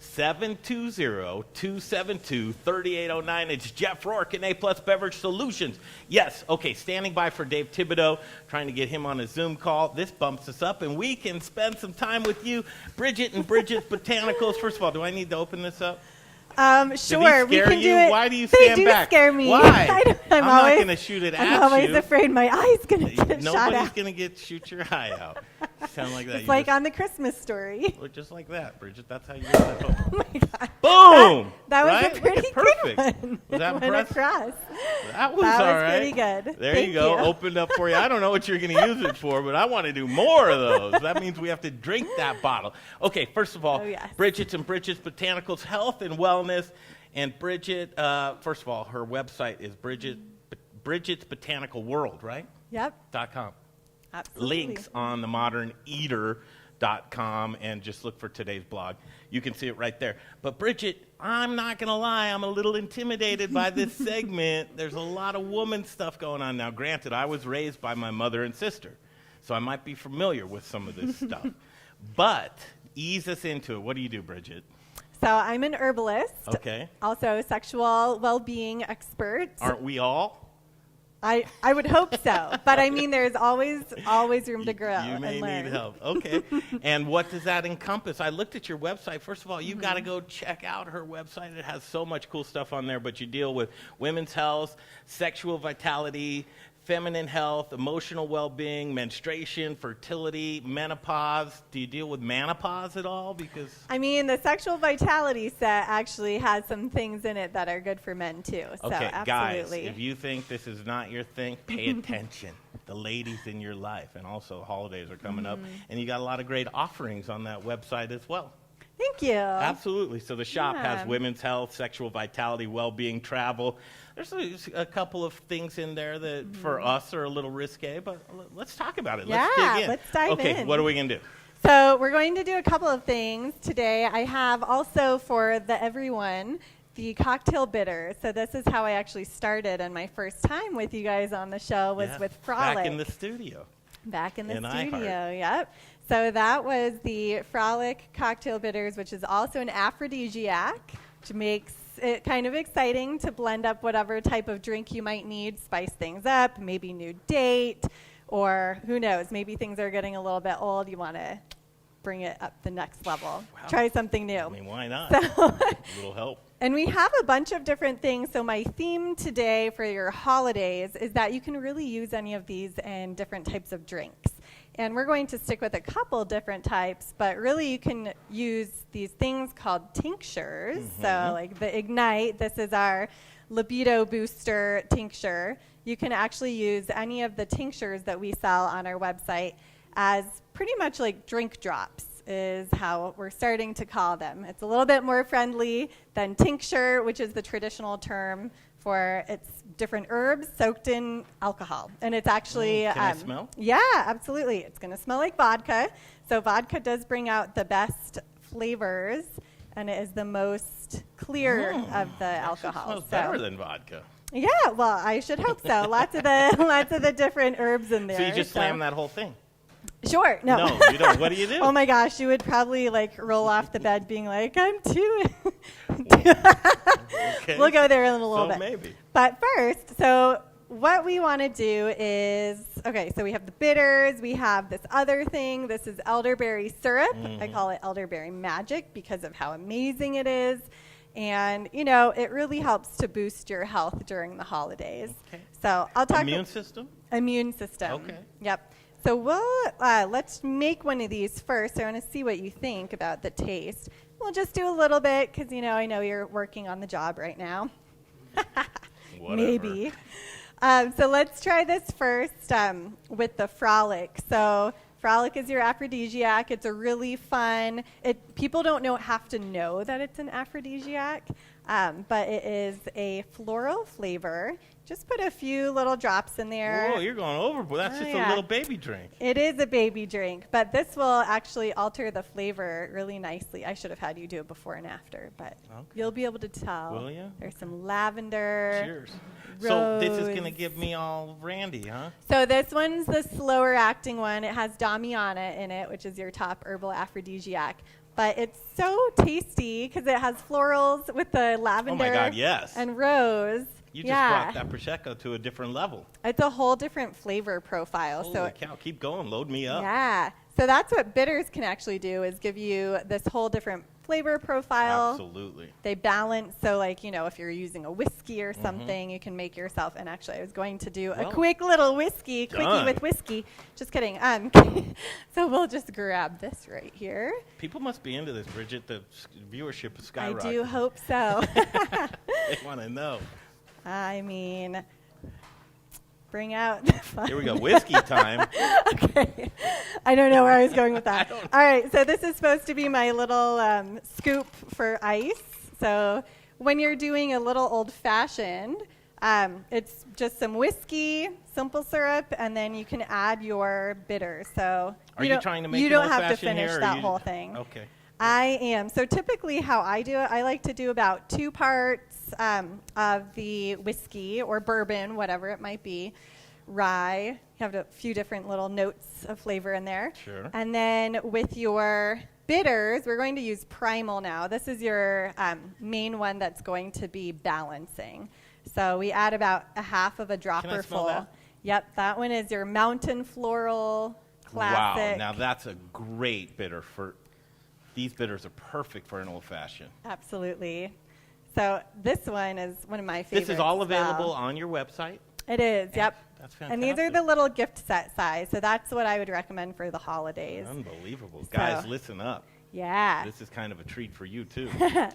720-272-3809. It's Jeff Rourke and A+ Beverage Solutions. Yes, okay, standing by for Dave Thibodeau, trying to get him on a Zoom call. This bumps us up, and we can spend some time with you. Bridget and Bridget's Botanicals. First of all, do I need to open this up? Sure, we can do it. Why do you stand back? They do scare me. Why? I'm not always going to shoot it at you. I'm always afraid my eye's going to get shot Nobody's out. going to shoot your eye out. You sound like that. It's You like just on the Christmas Story. look just like that, Bridget. That's how you get that home. Oh my God. Boom! That was right? a pretty Perfect. good one. Was that Went impressive? across. That was all right. pretty good. There Thank you go. you. Opened up for you. I don't know what you're going to use it for, but I want to do more of those. That means we have to drink that bottle. Okay, first of all, yes. Bridget's and Bridget's Botanicals, health and wellness. And Bridget, first of all, her website is Bridget's Botanical World, right? Yep. .com. Absolutely. Links on themoderneater.com, and just look for today's blog. You can see it right there. But Bridget, I'm not going to lie, I'm a little intimidated by this segment. There's a lot of woman stuff going on now. Granted, I was raised by my mother and sister, so I might be familiar with some of this stuff. But ease us into it. What do you do, Bridget? So I'm an herbalist. Okay. Also a sexual well-being expert. Aren't we all? I would hope so. But I mean, there's always room to grow You may and learn. need help. Okay. And what does that encompass? I looked at your website. First of all, you've got to go check out her website. It has so much cool stuff on there, but you deal with women's health, sexual vitality, feminine health, emotional well-being, menstruation, fertility, menopause. Do you deal with menopause at all? Because I mean, the sexual vitality set actually has some things in it that are good for men too. So okay, absolutely. guys, if you think this is not your thing, pay attention. The ladies in your life, and also holidays are coming up, and you got a lot of great offerings on that website as well. Thank you. Absolutely. So the shop Yeah. has women's health, sexual vitality, well-being, travel. There's a couple of things in there that for us are a little risque, but let's talk about it. Let's dig in. Let's dive in. Okay, what are we going to do? So we're going to do a couple of things today. I have also for the everyone the cocktail bitter. So this is how I actually started, and my first time with you guys on the show was with Frolic. Back in the studio. Back in the In studio, iHeart. yep. So that was the Frolic cocktail bitters, which is also an aphrodisiac, which makes it kind of exciting to blend up whatever type of drink you might need, spice things up, maybe new date, or who knows, maybe things are getting a little bit old, you want to bring it up the next level. Wow. Try something new. I mean, why not? So A little help. And we have a bunch of different things. So my theme today for your holidays is that you can really use any of these in different types of drinks. And we're going to stick with a couple different types, but really you can use these things called tinctures. So like the Ignite, this is our libido booster tincture. You can actually use any of the tinctures that we sell on our website as pretty much like drink drops is how we're starting to call them. It's a little bit more friendly than tincture, which is the traditional term for it's different herbs soaked in alcohol. And it's actually... Can I smell? Yeah, absolutely. It's going to smell like vodka. So vodka does bring out the best flavors, and it is the most clear of the alcohol. Smells better than vodka. Yeah, well, I should hope so. Lots of the different herbs in there. So you just slam that whole thing? Sure. No, you don't. What do you do? Oh my gosh, you would probably like roll off the bed being like, I'm too. Okay. We'll go there in a little So bit. maybe. But first, so what we want to do is Okay, so we have the bitters. We have this other thing. This is elderberry syrup. I call it elderberry magic because of how amazing it is. And, you know, it really helps to boost your health during the holidays. Okay. So I'll talk Immune system? Immune system. Okay. Yep. So let's make one of these first. I want to see what you think about the taste. We'll just do a little bit because, you know, I know you're working on the job right now. Maybe. So let's try this first with the Frolic. So Frolic is your aphrodisiac. It's a really fun, people don't have to know that it's an aphrodisiac, but it is a floral flavor. Just put a few little drops in there. Whoa, you're going overboard. That's just a little baby drink. It is a baby drink, but this will actually alter the flavor really nicely. I should have had you do it before and after, but you'll be able to tell. Will you? There's some lavender. Cheers. Rose. So this is going to give me all randy, huh? So this one's the slower acting one. It has Damiana in it, which is your top herbal aphrodisiac. But it's so tasty because it has florals with the lavender and rose. You just brought that Prosecco to a different level. It's a whole different flavor profile. Holy cow, keep going, load me up. Yeah. So that's what bitters can actually do, is give you this whole different flavor profile. Absolutely. They balance, so like, you know, if you're using a whiskey or something, you can make yourself, and actually I was going to do a quick little quickie with whiskey. Just kidding. So we'll just grab this right here. People must be into this, Bridget. The viewership is skyrocketing. I do hope so. They want to know. I mean, bring out the fun. Here we go, whiskey time. Okay. I don't know where I was going with that. All right, so this is supposed to be my little scoop for ice. So when you're doing a little old-fashioned, it's just some whiskey, simple syrup, and then you can add your bitter. So Are you trying to make you an don't have to old-fashioned finish here, that whole thing. Okay. I am. So typically how I do it, I like to do about 2 parts of the whiskey or bourbon, whatever it might be, rye. You have a few different little notes of flavor in there. Sure. And then with your bitters, we're going to use Primal now. This is your main one that's going to be balancing. So we add about a half of a dropper Can I smell full. that? Yep, that one is your Mountain Floral Classic. Wow, now that's a great bitter for. These bitters are perfect for an old-fashioned. Absolutely. So this one is one of my favorites. This is all available on your website? It is, yep. That's fantastic. And these are the little gift set size, so that's what I would recommend for the holidays. Unbelievable. Guys, listen up. Yeah. This is kind of a treat for you, too.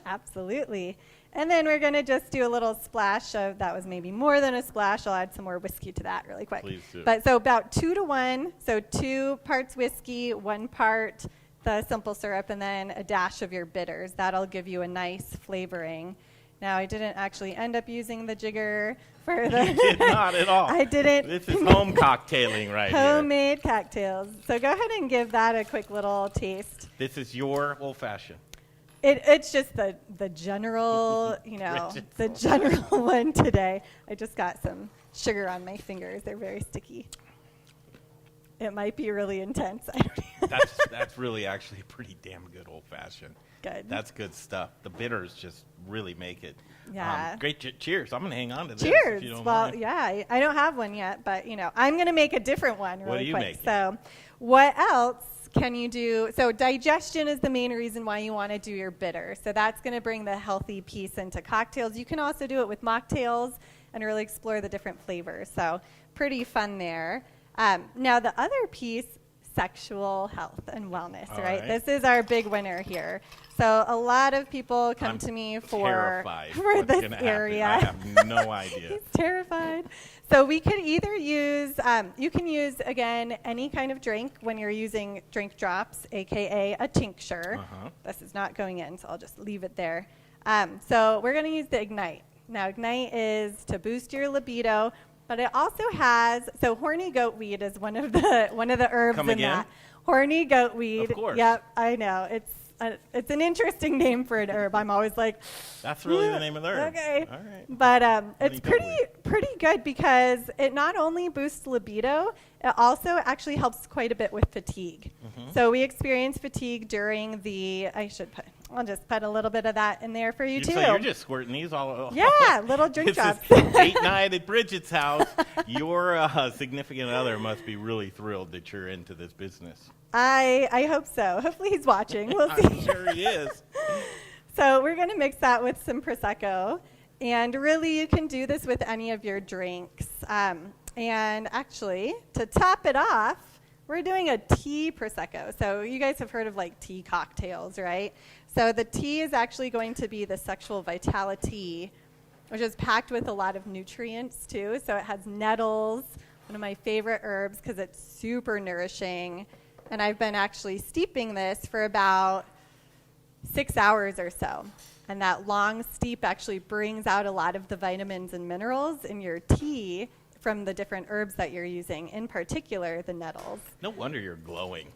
Absolutely. And then we're going to just do a little splash of, that was maybe more than a splash. I'll add some more whiskey to that really quick. Please do. But so about 2 to 1, so 2 parts whiskey, 1 part the simple syrup, and then a dash of your bitters. That'll give you a nice flavoring. Now, I didn't actually end up using the jigger for the... You did not at all. I didn't. This is home cocktailing right here. Homemade cocktails. So go ahead and give that a quick little taste. This is your old-fashioned. It's just the general, you know, the general one today. I just got some sugar on my fingers. They're very sticky. It might be really intense. I don't know. That's really actually pretty damn good old-fashioned. Good. That's good stuff. The bitters just really make it. Yeah. Great. Cheers. I'm going to hang on to this. Cheers. If you don't Well, mind. yeah, I don't have one yet, but, you know, I'm going to make a different one really What are you quick. making? So what else can you do? So digestion is the main reason why you want to do your bitter. So that's going to bring the healthy piece into cocktails. You can also do it with mocktails and really explore the different flavors. So pretty fun there. Now the other piece, sexual health and wellness, right? This is our big winner here. So a lot of people come to me for this area. I have no idea. He's terrified. So we could either use, you can use, again, any kind of drink when you're using drink drops, a.k.a. a tincture. This is not going in, so I'll just leave it there. So we're going to use the Ignite. Now, Ignite is to boost your libido, but it also has, so horny goat weed is one of the herbs in that. Horny goat weed. Of course. Yep, I know. It's an interesting name for an herb. I'm always like, that's really the name of the herb. Okay. All right. But it's pretty good because it not only boosts libido, it also actually helps quite a bit with fatigue. So we experience fatigue during the, I'll just put a little bit of that in there for you, too. So you're just squirting these all. Yeah, little drink drops. Date night at Bridget's house. Your significant other must be really thrilled that you're into this business. I hope so. Hopefully he's watching. We'll see. I'm sure he is. So we're going to mix that with some Prosecco. And really, you can do this with any of your drinks. And actually, to top it off, we're doing a tea Prosecco. So you guys have heard of like tea cocktails, right? So the tea is actually going to be the Sexual Vitality, which is packed with a lot of nutrients too. So it has nettles, one of my favorite herbs because it's super nourishing. And I've been actually steeping this for about 6 hours or so. And that long steep actually brings out a lot of the vitamins and minerals in your tea from the different herbs that you're using, in particular the nettles. No wonder you're glowing.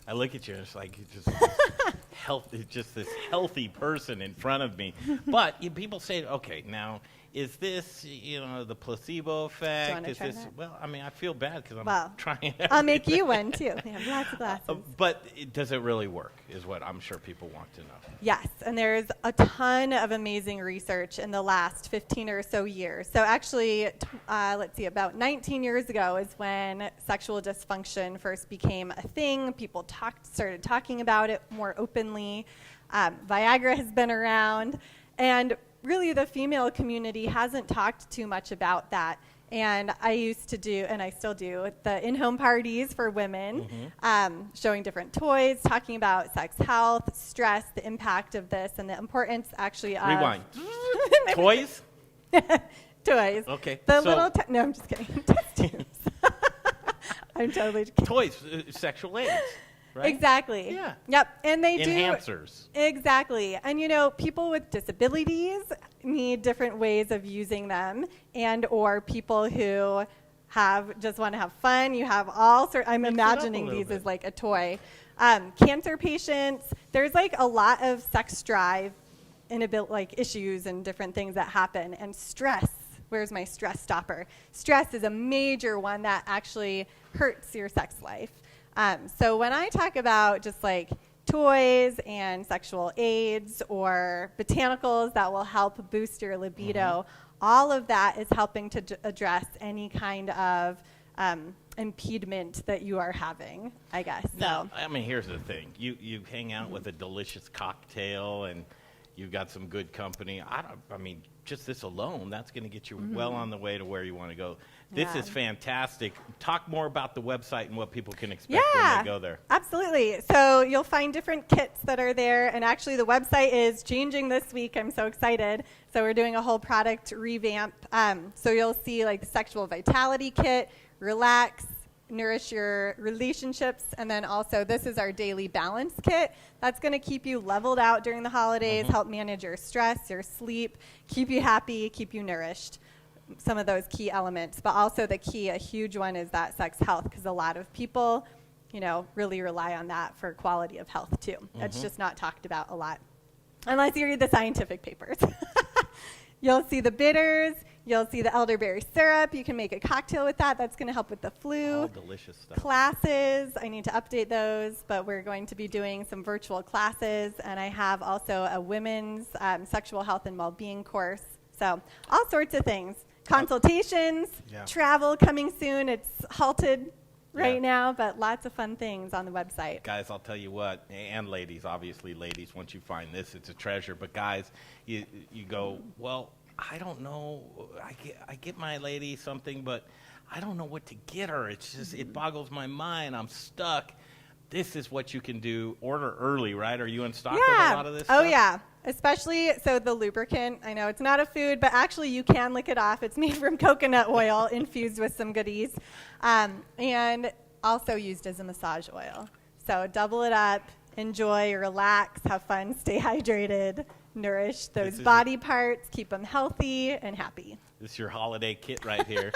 I look at you and it's like just this healthy person in front of me. But people say, okay, now is this the placebo effect? Is this that? Well, I mean, I feel bad because I'm trying everything. I'll make you one too. We have lots of glasses. But does it really work? Is what I'm sure people want to know. Yes, and there's a ton of amazing research in the last 15 or so years. So actually, let's see, about 19 years ago is when sexual dysfunction first became a thing. People started talking about it more openly. Viagra has been around, and really the female community hasn't talked too much about that. And I used to do, and I still do, the in-home parties for women, showing different toys, talking about sex health, stress, the impact of this, and the importance actually of... Rewind. Toys? Toys. Okay. No, I'm just kidding. Test tubes. I'm totally kidding. Toys, sexual aids. Right? Exactly. Yeah. Yep. And they Enhancers. Exactly. And people with disabilities need different ways of using them, and or people who just want to have fun. You have all sorts. I'm imagining these as like a toy. Cancer patients. There's like a lot of sex drive, issues and different things that happen. And stress. Where's my stress stopper? Stress is a major one that actually hurts your sex life. So when I talk about just like toys and sexual aids or botanicals that will help boost your libido, all of that is helping to address any kind of impediment that you are having, I guess. No, I mean, here's the thing. You hang out with a delicious cocktail and you've got some good company. I mean, just this alone, that's going to get you well on the way to where you want to go. This is fantastic. Talk more about the website and what people can expect when they go there. Absolutely. So you'll find different kits that are there. And actually, the website is changing this week. I'm so excited. So we're doing a whole product revamp. So you'll see like the Sexual Vitality Kit, Relax, Nourish Your Relationships, and then also this is our Daily Balance Kit. That's going to keep you leveled out during the holidays, help manage your stress, your sleep, keep you happy, keep you nourished. Some of those key elements, but also a huge one is that sex health, because a lot of people, really rely on that for quality of health too. It's just not talked about a lot, unless you read the scientific papers. You'll see the bitters. You'll see the elderberry syrup. You can make a cocktail with that. That's going to help with the flu. All delicious stuff. Classes. I need to update those, but we're going to be doing some virtual classes, and I have also a women's sexual health and well-being course. So all sorts of things. Consultations, travel coming soon. It's halted right now, but lots of fun things on the website. Guys, I'll tell you what, and ladies, obviously ladies, once you find this, it's a treasure. But guys, you go, well, I don't know. I get my lady something, but I don't know what to get her. It's just, it boggles my mind. I'm stuck. This is what you can do. Order early, right? Are you in stock with a lot of this stuff? Oh, yeah. Especially, so the lubricant, I know it's not a food, but actually you can lick it off. It's made from coconut oil infused with some goodies, and also used as a massage oil. So double it up, enjoy, relax, have fun, stay hydrated, nourish those body parts, keep them healthy and happy. This is your holiday kit right here.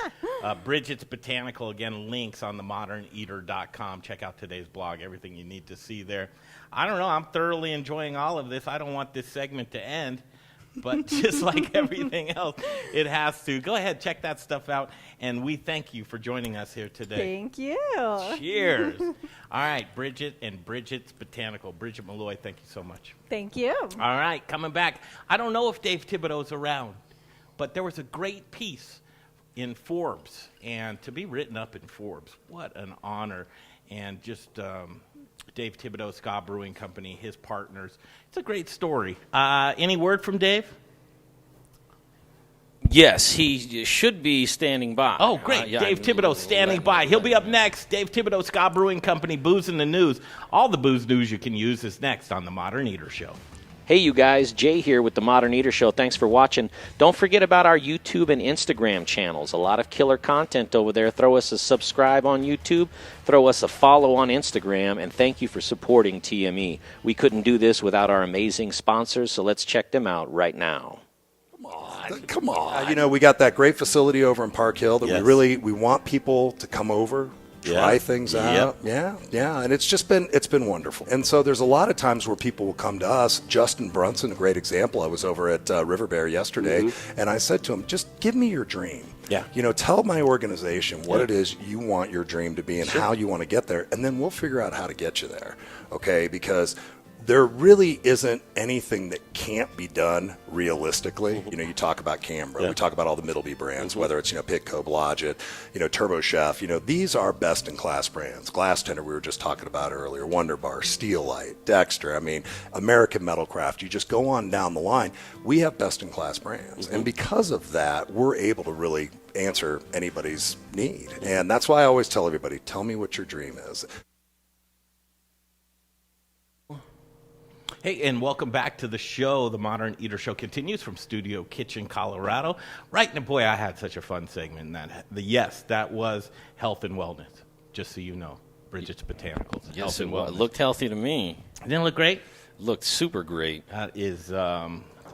Bridget's Botanical, again, links on themoderneater.com. Check out today's blog, everything you need to see there. I don't know, I'm thoroughly enjoying all of this. I don't want this segment to end, But just like everything else, it has to. Go ahead, check that stuff out. And we thank you for joining us here today. Thank you. Cheers. All right, Bridget and Bridget's Botanical. Bridget Molloy, thank you so much. Thank you. All right, coming back. I don't know if Dave Thibodeau's around, but there was a great piece in Forbes. And to be written up in Forbes, what an honor. And just Dave Thibodeau, Ska Brewing Company, his partners. It's a great story. Any word from Dave? Yes, he should be standing by. Oh, great. Yeah, Dave Thibodeau standing by. He'll be up next. Dave Thibodeau, Ska Brewing Company, Booze in the News. All the booze news you can use is next on The Modern Eater Show. Hey, you guys. Jay here with The Modern Eater Show. Thanks for watching. Don't forget about our YouTube and Instagram channels. A lot of killer content over there. Throw us a subscribe on YouTube. Throw us a follow on Instagram. And thank you for supporting TME. We couldn't do this without our amazing sponsors, so let's check them out right now. Come on. We got that great facility over in Park Hill that we want people to come over, try things out. Yeah. And it's been wonderful. And so there's a lot of times where people will come to us. Justin Brunson, a great example. I was over at River Bear yesterday, and I said to him, just give me your dream. Yeah. Tell my organization what it is you want your dream to be and how you want to get there, and then we'll figure out how to get you there. Okay? Because there really isn't anything that can't be done realistically. You talk about Canberra. We talk about all the Middleby brands, whether it's, Pitco, Blodgett, Turbo Chef. These are best-in-class brands. Glass Tender, we were just talking about earlier, Wonder Bar, Steel Light, Dexter, American Metalcraft. You just go on down the line. We have best-in-class brands. And because of that, we're able to really answer anybody's need. And that's why I always tell everybody, tell me what your dream is. Hey, and welcome back to the show. The Modern Eater Show continues from Studio Kitchen, Colorado. Right, and boy, I had such a fun segment. That was health and wellness, just so you know. Bridget's Botanicals. Yes, it looked healthy to me. Didn't it look great? Looked super great. That is, I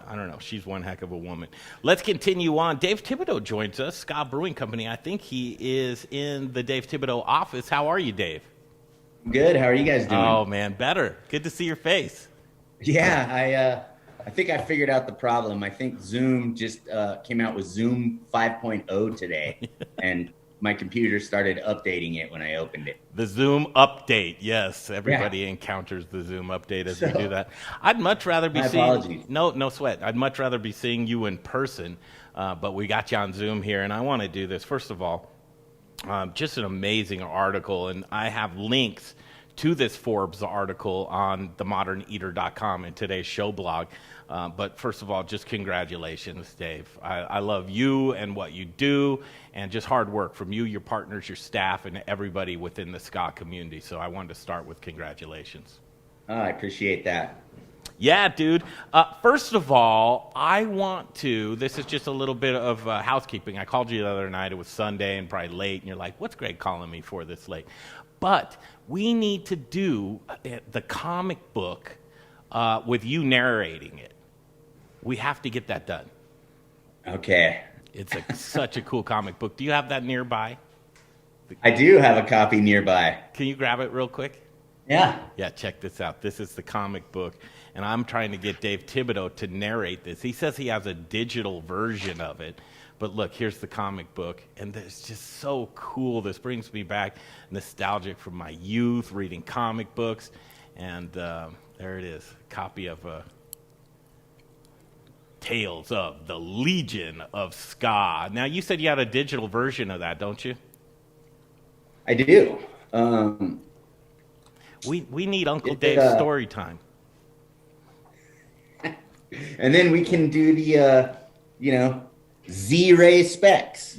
don't know, she's one heck of a woman. Let's continue on. Dave Thibodeau joins us, Ska Brewing Company. I think he is in the Dave Thibodeau office. How are you, Dave? Good. How are you guys doing? Oh, man, better. Good to see your face. Yeah, I think I figured out the problem. I think Zoom just came out with Zoom 5.0 today, and my computer started updating it when I opened it. The Zoom update, yes. Everybody encounters the Zoom update as we do that. I'd much rather be seeing... No sweat. I'd much rather be seeing you in person, but we got you on Zoom here, and I want to do this. First of all, just an amazing article, and I have links to this Forbes article on themoderneater.com in today's show blog. But first of all, just congratulations, Dave. I love you and what you do, and just hard work from you, your partners, your staff, and everybody within the ska community. So I wanted to start with congratulations. Oh, I appreciate that. Yeah, dude. First of all, this is just a little bit of housekeeping. I called you the other night. It was Sunday and probably late, and you're like, what's Greg calling me for this late? But we need to do the comic book with you narrating it. We have to get that done. Okay. It's such a cool comic book. Do you have that nearby? I do have a copy nearby. Can you grab it real quick? Yeah. Yeah, check this out. This is the comic book, and I'm trying to get Dave Thibodeau to narrate this. He says he has a digital version of it. But look, here's the comic book, and it's just so cool. This brings me back nostalgic from my youth, reading comic books, and there it is, a copy of Tales of the Legion of Ska. Now, you said you had a digital version of that, don't you? I do. We need Uncle Dave's story time. And then we can do the, Z-ray specs.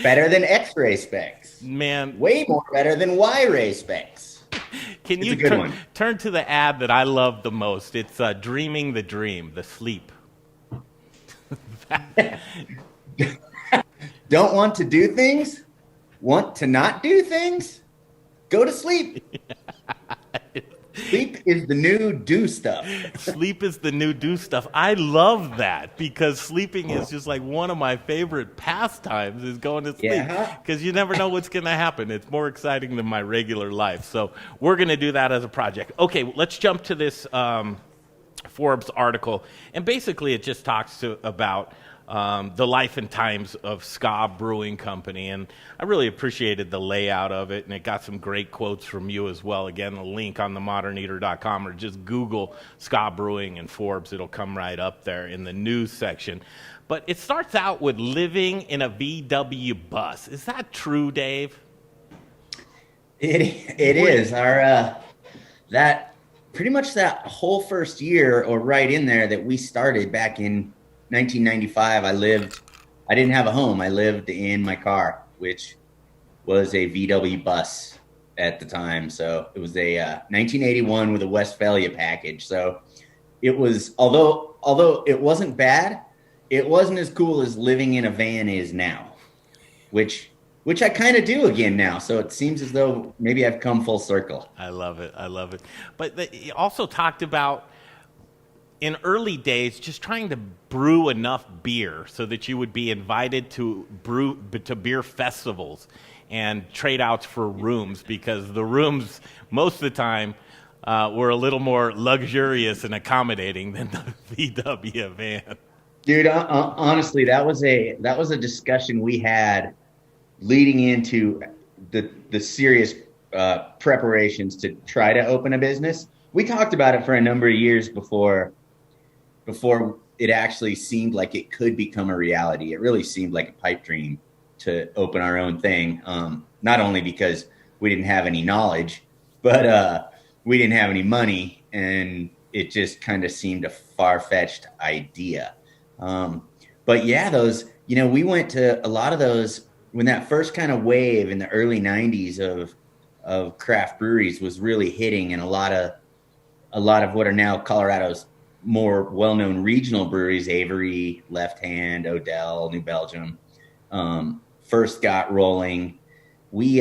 Better than X-ray specs. Man. Way more better than Y-ray specs. Can you turn to the ad that I love the most? It's Dreaming the Dream, the sleep. Don't want to do things? Want to not do things? Go to sleep. Sleep is the new do stuff. Sleep is the new do stuff. I love that because sleeping is just like one of my favorite pastimes is going to sleep because you never know what's going to happen. It's more exciting than my regular life. So we're going to do that as a project. Okay, let's jump to this Forbes article, and basically it just talks about the life and times of Ska Brewing Company, and I really appreciated the layout of it, and it got some great quotes from you as well. Again, the link on themoderneater.com, or just Google Ska Brewing and Forbes. It'll come right up there in the news section. But it starts out with living in a VW bus. Is that true, Dave? It is. Our that pretty much that whole first year, or right in there, that we started back in 1995, I didn't have a home. I lived in my car, which was a VW bus at the time. So it was a 1981 with a Westphalia package. So it was, although it wasn't bad, it wasn't as cool as living in a van is now, which I kind of do again now. So it seems as though maybe I've come full circle. I love it. But you also talked about, in early days, just trying to brew enough beer so that you would be invited to beer festivals and trade outs for rooms, because the rooms most of the time were a little more luxurious and accommodating than the VW van. Dude, honestly, that was a discussion we had leading into the serious preparations to try to open a business. We talked about it for a number of years before it actually seemed like it could become a reality. It really seemed like a pipe dream to open our own thing. Not only because we didn't have any knowledge, but we didn't have any money, and it just kind of seemed a far-fetched idea. But yeah, we went to a lot of those when that first kind of wave in the early 90s of craft breweries was really hitting, and a lot of what are now Colorado's more well-known regional breweries, Avery, Left Hand, Odell, New Belgium, first got rolling. We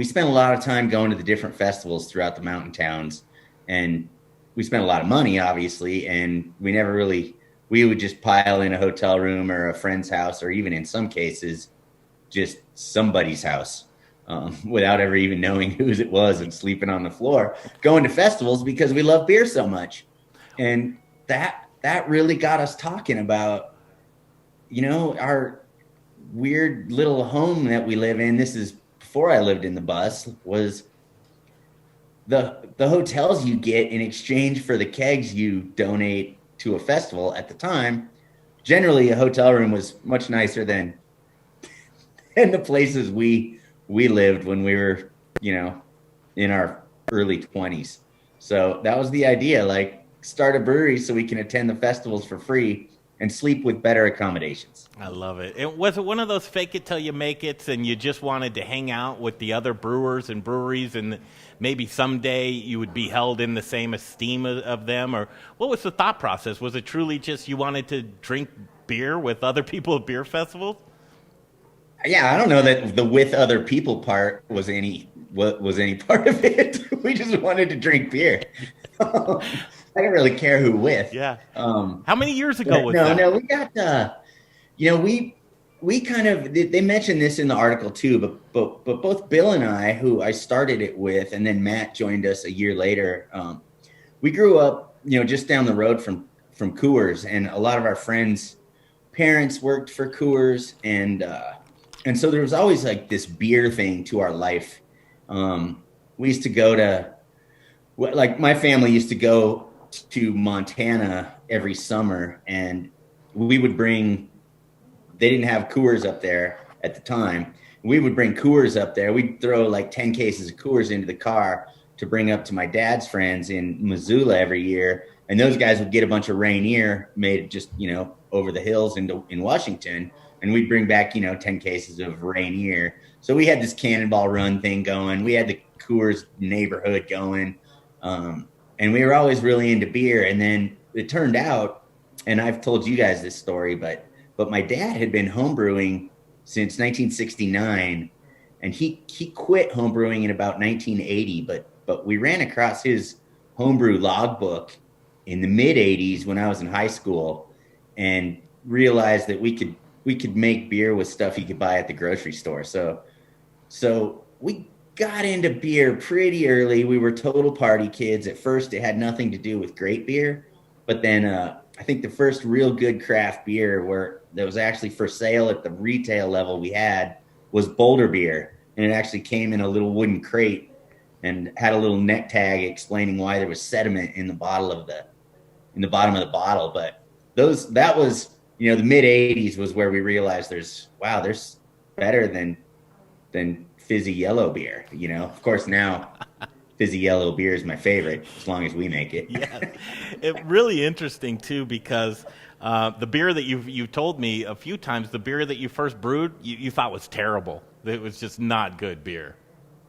spent a lot of time going to the different festivals throughout the mountain towns, and we spent a lot of money, obviously, and we would just pile in a hotel room or a friend's house, or even in some cases, just somebody's house, without ever even knowing whose it was, and sleeping on the floor, going to festivals because we love beer so much. And that really got us talking about, our weird little home that we live in. This is before I lived in the bus, was the hotels you get in exchange for the kegs you donate to a festival at the time. Generally, a hotel room was much nicer than the places we lived when we were, in our early 20s. So that was the idea, start a brewery so we can attend the festivals for free and sleep with better accommodations. I love it. Was it one of those fake it till you make it, and you just wanted to hang out with the other brewers and breweries, and maybe someday you would be held in the same esteem of them? Or what was the thought process? Was it truly just you wanted to drink beer with other people at beer festivals? Yeah, I don't know that the with other people part was any part of it. We just wanted to drink beer. I didn't really care who with. Yeah. How many years ago was that? No, we got, we kind of, they mentioned this in the article too, but both Bill and I, who I started it with, and then Matt joined us a year later, we grew up, just down the road from Coors, and a lot of our friends' parents worked for Coors, and so there was always this beer thing to our life. We used to go to, my family used to go to Montana every summer, and we would bring, they didn't have Coors up there at the time. We would bring Coors up there. We'd throw 10 cases of Coors into the car to bring up to my dad's friends in Missoula every year. And those guys would get a bunch of Rainier made just, over the hills in Washington. And we'd bring back, 10 cases of Rainier. So we had this Cannonball Run thing going. We had the Coors neighborhood going. And we were always really into beer. And then it turned out, and I've told you guys this story, but my dad had been homebrewing since 1969, and he quit homebrewing in about 1980. But we ran across his homebrew logbook in the mid 80s when I was in high school, and realized that we could make beer with stuff you could buy at the grocery store. So we got into beer pretty early. We were total party kids. At first, it had nothing to do with great beer. But then I think the first real good craft beer that was actually for sale at the retail level we had was Boulder beer. And it actually came in a little wooden crate and had a little neck tag explaining why there was sediment in the bottom of the bottle. But that was, the mid 80s was where we realized there's better than fizzy yellow beer. Of course now fizzy yellow beer is my favorite as long as we make it. Yeah, it's really interesting too, because the beer that you've told me a few times, the beer that you first brewed, you thought was terrible. It was just not good beer.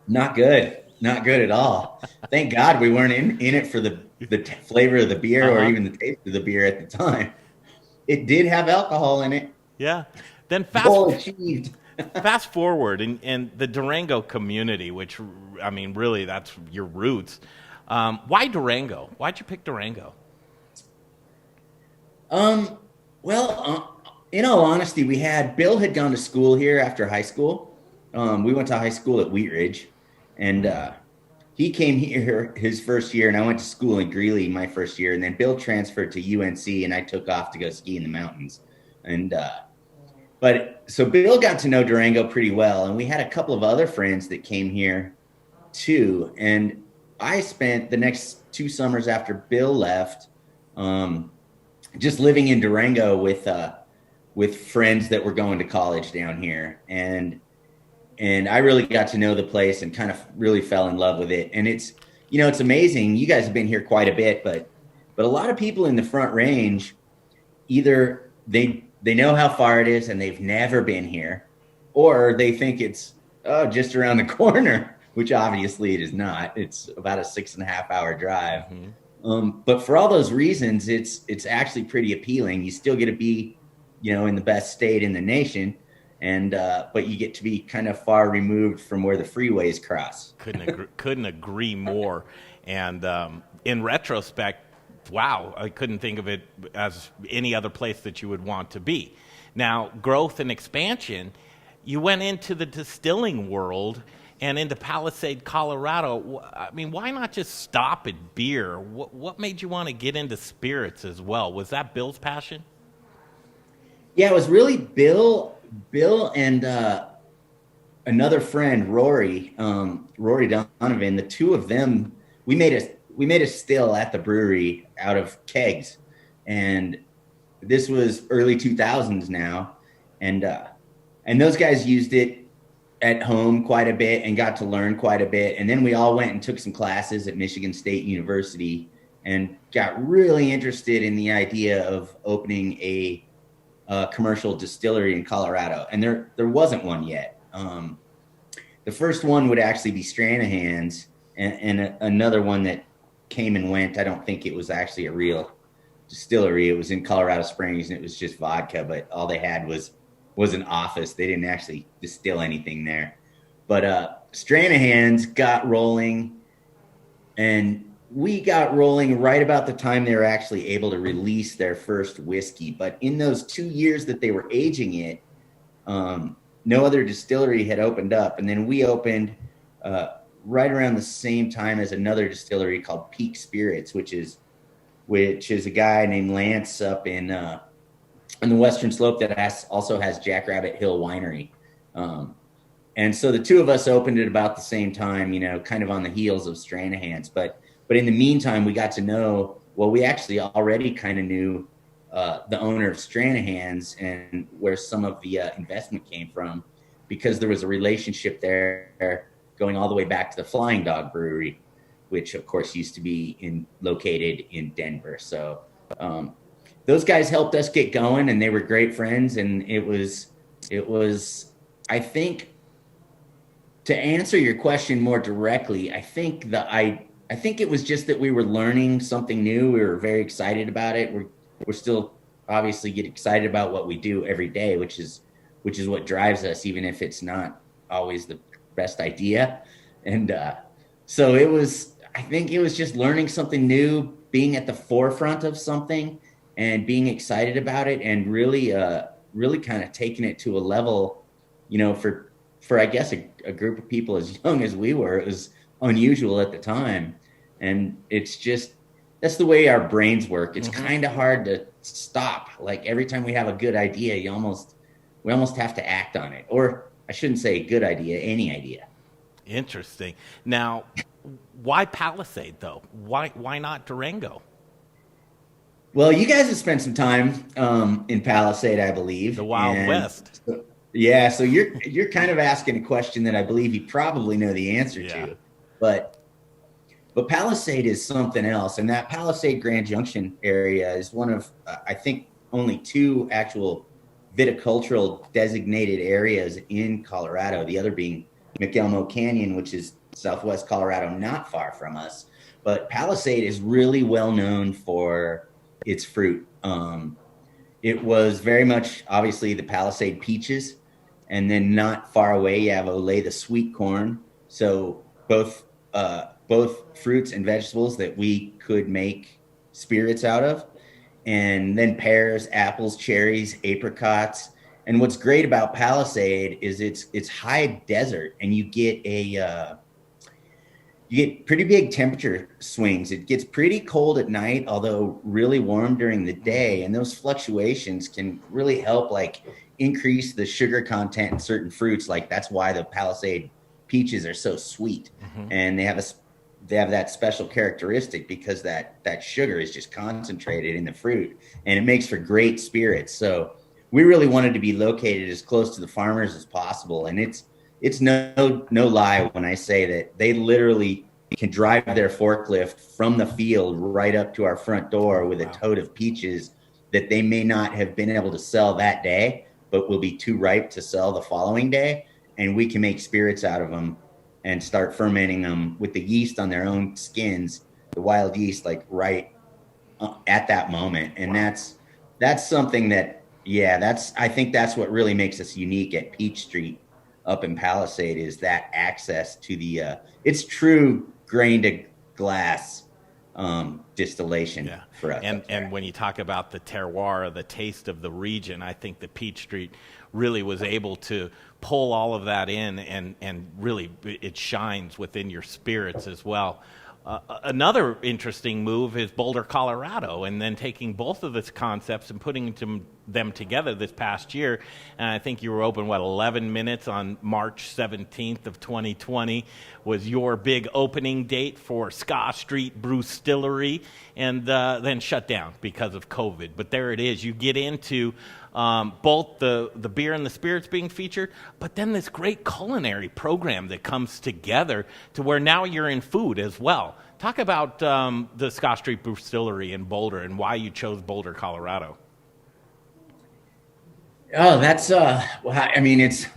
Not good at all. Thank God we weren't in it for the flavor of the beer or even the taste of the beer at the time. It did have alcohol in it. Yeah. Then fast forward in the Durango community, which, I mean, really that's your roots. Why Durango? Why'd you pick Durango? Well, in all honesty, Bill had gone to school here after high school. We went to high school at Wheat Ridge, and he came here his first year, and I went to school in Greeley my first year, and then Bill transferred to UNC, and I took off to go ski in the mountains. And so Bill got to know Durango pretty well, and we had a couple of other friends that came here too. And I spent the next 2 summers after Bill left, just living in Durango with friends that were going to college down here. And I really got to know the place and kind of really fell in love with it. And it's amazing. You guys have been here quite a bit, but a lot of people in the Front Range, either they know how far it is and they've never been here, or they think it's just around the corner, which obviously it is not. It's about a 6.5 hour drive. Mm-hmm. But for all those reasons, it's actually pretty appealing. You still get to be, in the best state in the nation. And but you get to be kind of far removed from where the freeways cross. Couldn't agree more. And in retrospect, wow, I couldn't think of it as any other place that you would want to be. Now, growth and expansion, you went into the distilling world and into Palisade, Colorado. I mean, why not just stop at beer? What made you want to get into spirits as well? Was that Bill's passion? Yeah, it was really Bill and another friend, Rory Donovan. The two of them, we made a still at the brewery out of kegs, and this was early 2000s now, and those guys used it at home quite a bit and got to learn quite a bit. And then we all went and took some classes at Michigan State University and got really interested in the idea of opening a commercial distillery in Colorado, and there wasn't one yet. The first one would actually be Stranahan's, and another one that came and went. I don't think it was actually a real distillery. It was in Colorado Springs, and it was just vodka, but all they had was an office. They didn't actually distill anything there. But Stranahan's got rolling, and we got rolling right about the time they were actually able to release their first whiskey. But in those 2 years that they were aging it, no other distillery had opened up. And then we opened right around the same time as another distillery called Peak Spirits, which is a guy named Lance up in on the Western Slope that also has Jackrabbit Hill Winery. And so the two of us opened at about the same time, kind of on the heels of Stranahan's. But in the meantime, we got to know, we actually already kind of knew the owner of Stranahan's and where some of the investment came from, because there was a relationship there going all the way back to the Flying Dog Brewery, which of course used to be located in Denver. So those guys helped us get going, and they were great friends. And it was, I think, to answer your question more directly, I think it was just that we were learning something new. We were very excited about it. We're still obviously get excited about what we do every day, which is what drives us, even if it's not always the best idea. And so I think it was just learning something new, being at the forefront of something and being excited about it, and really kind of taking it to a level, for I guess a group of people as young as we were. It was unusual at the time. And it's just that's the way our brains work. It's kind of hard to stop. Like every time we have a good idea, we almost have to act on it. Or I shouldn't say good idea, any idea. Interesting. Now, why Palisade though? Why not Durango? Well, you guys have spent some time in Palisade, I believe. The Wild West. Yeah, so you're kind of asking a question that I believe you probably know the answer to. But Palisade is something else, and that Palisade Grand Junction area is one of I think only 2 actual viticultural designated areas in Colorado. The other being McElmo Canyon, which is southwest Colorado, not far from us. But Palisade is really well known for its fruit. It was very much obviously the Palisade peaches, and then not far away you have Olay the sweet corn. So both fruits and vegetables that we could make spirits out of, and then pears, apples, cherries, apricots. And what's great about Palisade is it's high desert, and you get pretty big temperature swings. It gets pretty cold at night, although really warm during the day. And those fluctuations can really help like increase the sugar content in certain fruits. Like that's why the Palisade peaches are so sweet. And they have that special characteristic because that sugar is just concentrated in the fruit, and it makes for great spirits. So we really wanted to be located as close to the farmers as possible. And it's no lie when I say that they literally can drive their forklift from the field right up to our front door with a tote of peaches that they may not have been able to sell that day, but will be too ripe to sell the following day. And we can make spirits out of them and start fermenting them with the yeast on their own skins, the wild yeast, like right at that moment. And that's something that, I think that's what really makes us unique at Peach Street up in Palisade, is that access to the, it's true grain to glass distillation for us. And when you talk about the terroir, the taste of the region, I think the Peach Street really was able to pull all of that in, and really it shines within your spirits as well. Another interesting move is Boulder, Colorado, and then taking both of its concepts and putting them together this past year. And I think you were open, 11 minutes on March 17th of 2020 was your big opening date for Ska Street Brewstillery, and then shut down because of COVID. But there it is. You get into both the beer and the spirits being featured, but then this great culinary program that comes together to where now you're in food as well. Talk about the Ska Street Brewstillery in Boulder and why you chose Boulder, Colorado. Oh, that's I mean, it's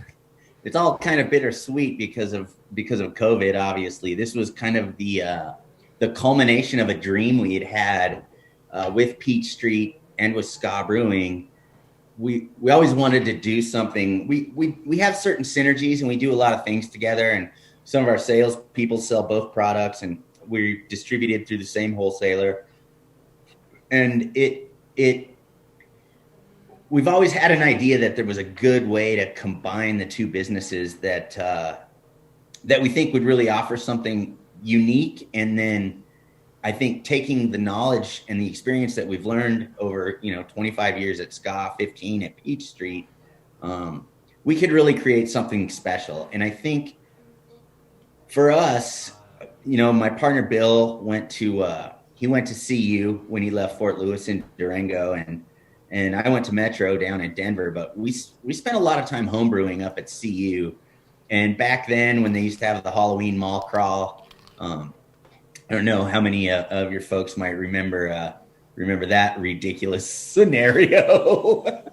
all kind of bittersweet because of COVID. Obviously, this was kind of the culmination of a dream we had with Peach Street and with Ska Brewing. We always wanted to do something. We have certain synergies, and we do a lot of things together. And some of our sales people sell both products, and we're distributed through the same wholesaler. And we've always had an idea that there was a good way to combine the two businesses that we think would really offer something unique. And then I think taking the knowledge and the experience that we've learned over, 25 years at Ska, 15 at Peach Street, we could really create something special. And I think for us, my partner Bill went to CU when he left Fort Lewis in Durango, and I went to Metro down in Denver. But we spent a lot of time homebrewing up at CU. And back then, when they used to have the Halloween mall crawl, I don't know how many of your folks might remember that ridiculous scenario.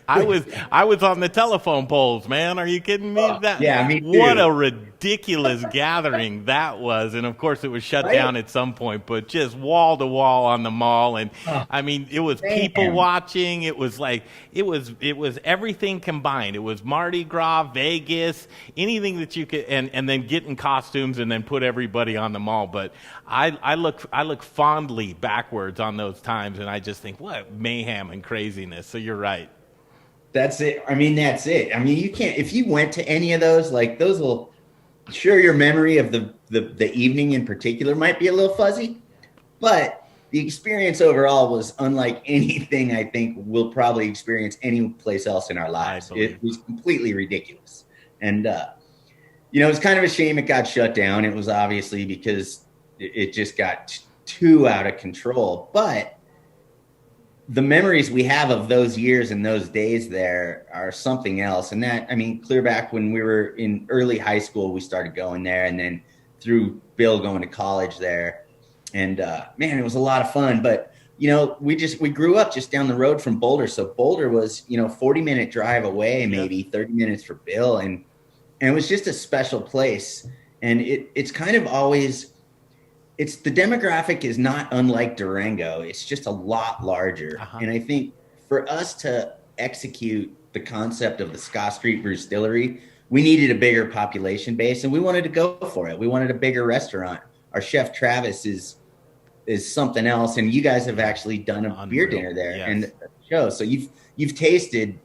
I was on the telephone poles, man. Are you kidding me? Yeah, me too. What a ridiculous gathering that was. And of course it was shut down at some point, but just wall to wall on the mall. And I mean, it was people watching. It was like, it was everything combined. It was Mardi Gras, Vegas, anything that you could, and then get in costumes and then put everybody on the mall. But I look fondly backwards on those times, and I just think, what mayhem and craziness. So you're right. That's it. I mean, that's it. I mean, you can't, if you went to any of those, like those will, sure, your memory of the evening in particular might be a little fuzzy, but the experience overall was unlike anything I think we'll probably experience any place else in our lives. It was completely ridiculous. And, you know, it's kind of a shame it got shut down. It was obviously because it just got too out of control. But the memories we have of those years and those days there are something else. And that, I mean, clear back when we were in early high school, we started going there, and then through Bill going to college there. And man, it was a lot of fun. But, you know, we grew up just down the road from Boulder. So Boulder was, you know, 40-minute drive away, maybe 30 minutes for Bill. And it was just a special place. And it's kind of always, the demographic is not unlike Durango. It's just a lot larger. And I think for us to execute the concept of the Scott Street Brewstillery, we needed a bigger population base, and we wanted to go for it. We wanted a bigger restaurant. Our chef Travis is something else, and you guys have actually done a beer dinner there and a show. So you've tasted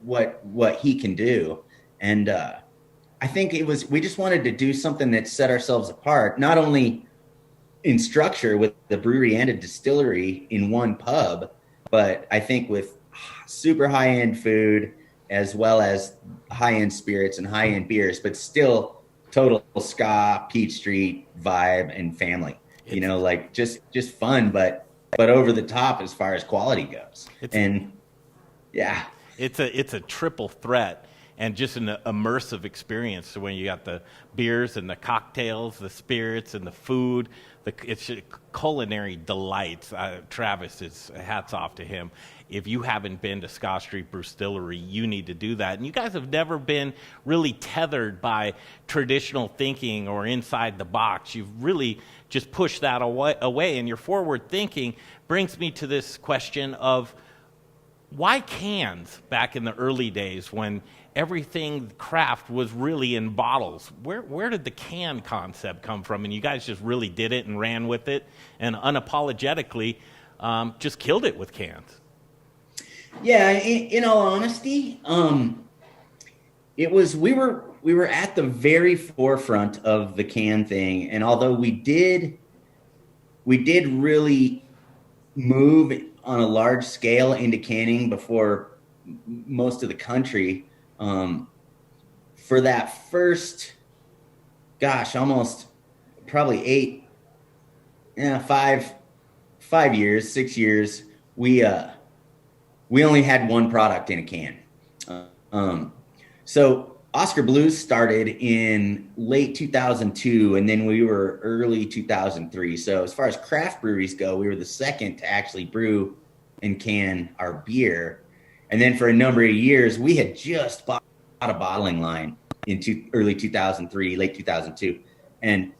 what he can do. And I think we just wanted to do something that set ourselves apart, not only in structure with the brewery and a distillery in one pub, but I think with super high-end food as well as high-end spirits and high-end beers, but still total ska, Peach Street vibe and family. You know, like just fun, but over the top as far as quality goes. It's a triple threat. And just an immersive experience. So when you got the beers and the cocktails, the spirits and the food, it's culinary delights. Travis, hats off to him. If you haven't been to Scott Street Brewstillery, you need to do that. And you guys have never been really tethered by traditional thinking or inside the box. You've really just pushed that away. And your forward thinking brings me to this question of why cans back in the early days when everything craft was really in bottles? Where did the can concept come from? And you guys just really did it and ran with it and unapologetically just killed it with cans. Yeah, in all honesty, we were at the very forefront of the can thing, and although we did really move on a large scale into canning before most of the country, for that first, almost probably 5 years, 6 years, we only had one product in a can. So Oscar Blues started in late 2002, and then we were early 2003. So as far as craft breweries go, we were the second to actually brew and can our beer. And then for a number of years, we had just bought a bottling line in early 2003, late 2002, and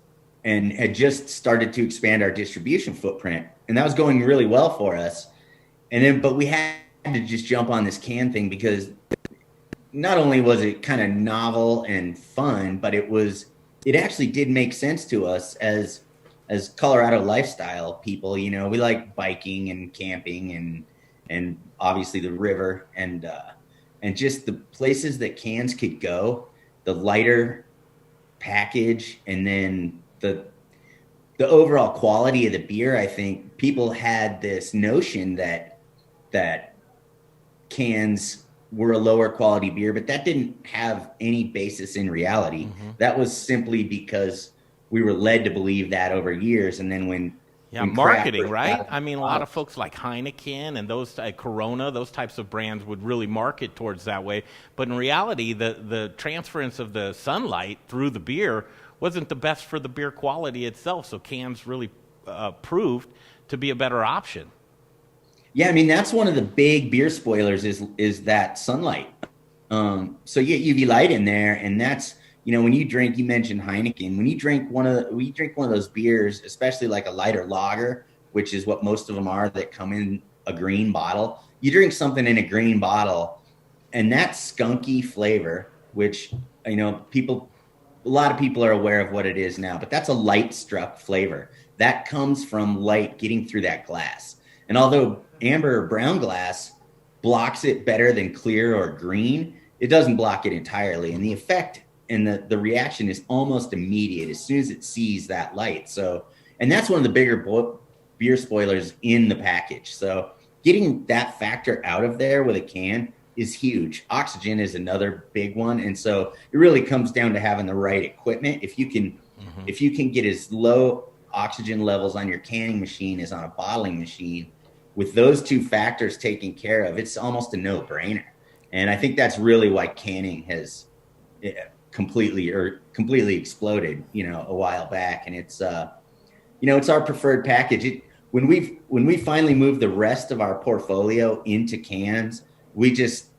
had just started to expand our distribution footprint. And that was going really well for us. But we had to just jump on this can thing because not only was it kind of novel and fun, but it actually did make sense to us as Colorado lifestyle people. You know, we like biking and camping and obviously the river and just the places that cans could go, the lighter package, and then the overall quality of the beer. I think people had this notion that cans were a lower quality beer, but that didn't have any basis in reality. That was simply because we were led to believe that over years. And then when marketing, right? I mean, a lot of folks like Heineken and those Corona, those types of brands would really market towards that way. But in reality, the transference of the sunlight through the beer wasn't the best for the beer quality itself. So cans really proved to be a better option. Yeah, I mean, that's one of the big beer spoilers is that sunlight. So you get UV light in there, and that's, you know, when you drink, you mentioned Heineken, when you drink one of those beers, especially like a lighter lager, which is what most of them are that come in a green bottle, you drink something in a green bottle, and that skunky flavor, which, you know, a lot of people are aware of what it is now, but that's a light struck flavor that comes from light getting through that glass. And although amber or brown glass blocks it better than clear or green, it doesn't block it entirely. And the effect and the reaction is almost immediate as soon as it sees that light. So, and that's one of the bigger beer spoilers in the package. So getting that factor out of there with a can is huge. Oxygen is another big one. And so it really comes down to having the right equipment. If you can get as low oxygen levels on your canning machine as on a bottling machine, with those two factors taken care of, it's almost a no-brainer. And I think that's really why canning has completely exploded, a while back. And it's, it's our preferred package. When we finally moved the rest of our portfolio into cans, we just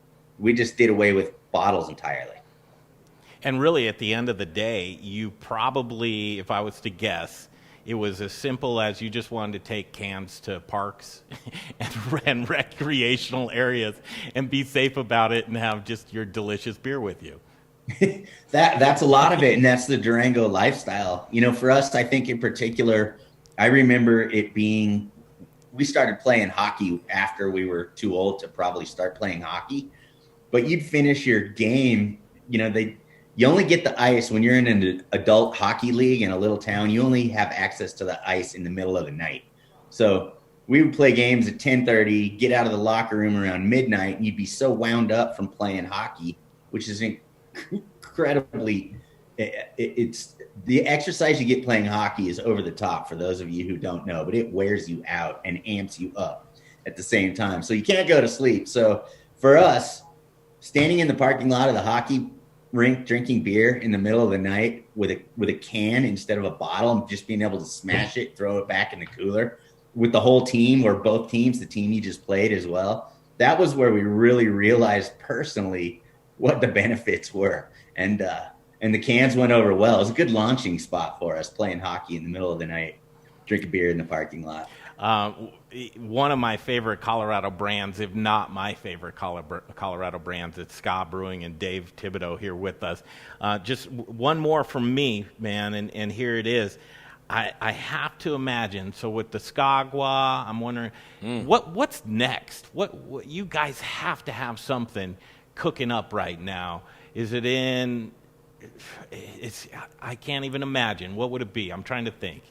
did away with bottles entirely. And really, at the end of the day, you probably, if I was to guess, it was as simple as you just wanted to take cans to parks and recreational areas and be safe about it and have just your delicious beer with you. That's a lot of it, and that's the Durango lifestyle. For us, I think in particular, I remember it being, we started playing hockey after we were too old to probably start playing hockey, but you'd finish your game, you only get the ice when you're in an adult hockey league in a little town. You only have access to the ice in the middle of the night. So we would play games at 10:30, get out of the locker room around midnight, and you'd be so wound up from playing hockey, which is incredibly, it's the exercise you get playing hockey is over the top for those of you who don't know, but it wears you out and amps you up at the same time. So you can't go to sleep. So for us, standing in the parking lot of the hockey rink, drinking beer in the middle of the night with a can instead of a bottle, and just being able to smash it, throw it back in the cooler with the whole team, or both teams, the team you just played as well. That was where we really realized personally what the benefits were. And the cans went over well. It was a good launching spot for us, playing hockey in the middle of the night, drinking beer in the parking lot. One of my favorite Colorado brands, if not my favorite Colorado brands, it's Ska Brewing, and Dave Thibodeau here with us. Just one more from me, man, and here it is. I have to imagine, so with the Skagwa, I'm wondering, what's next? What you guys have to have something cooking up right now. Is it in, I can't even imagine. What would it be? I'm trying to think.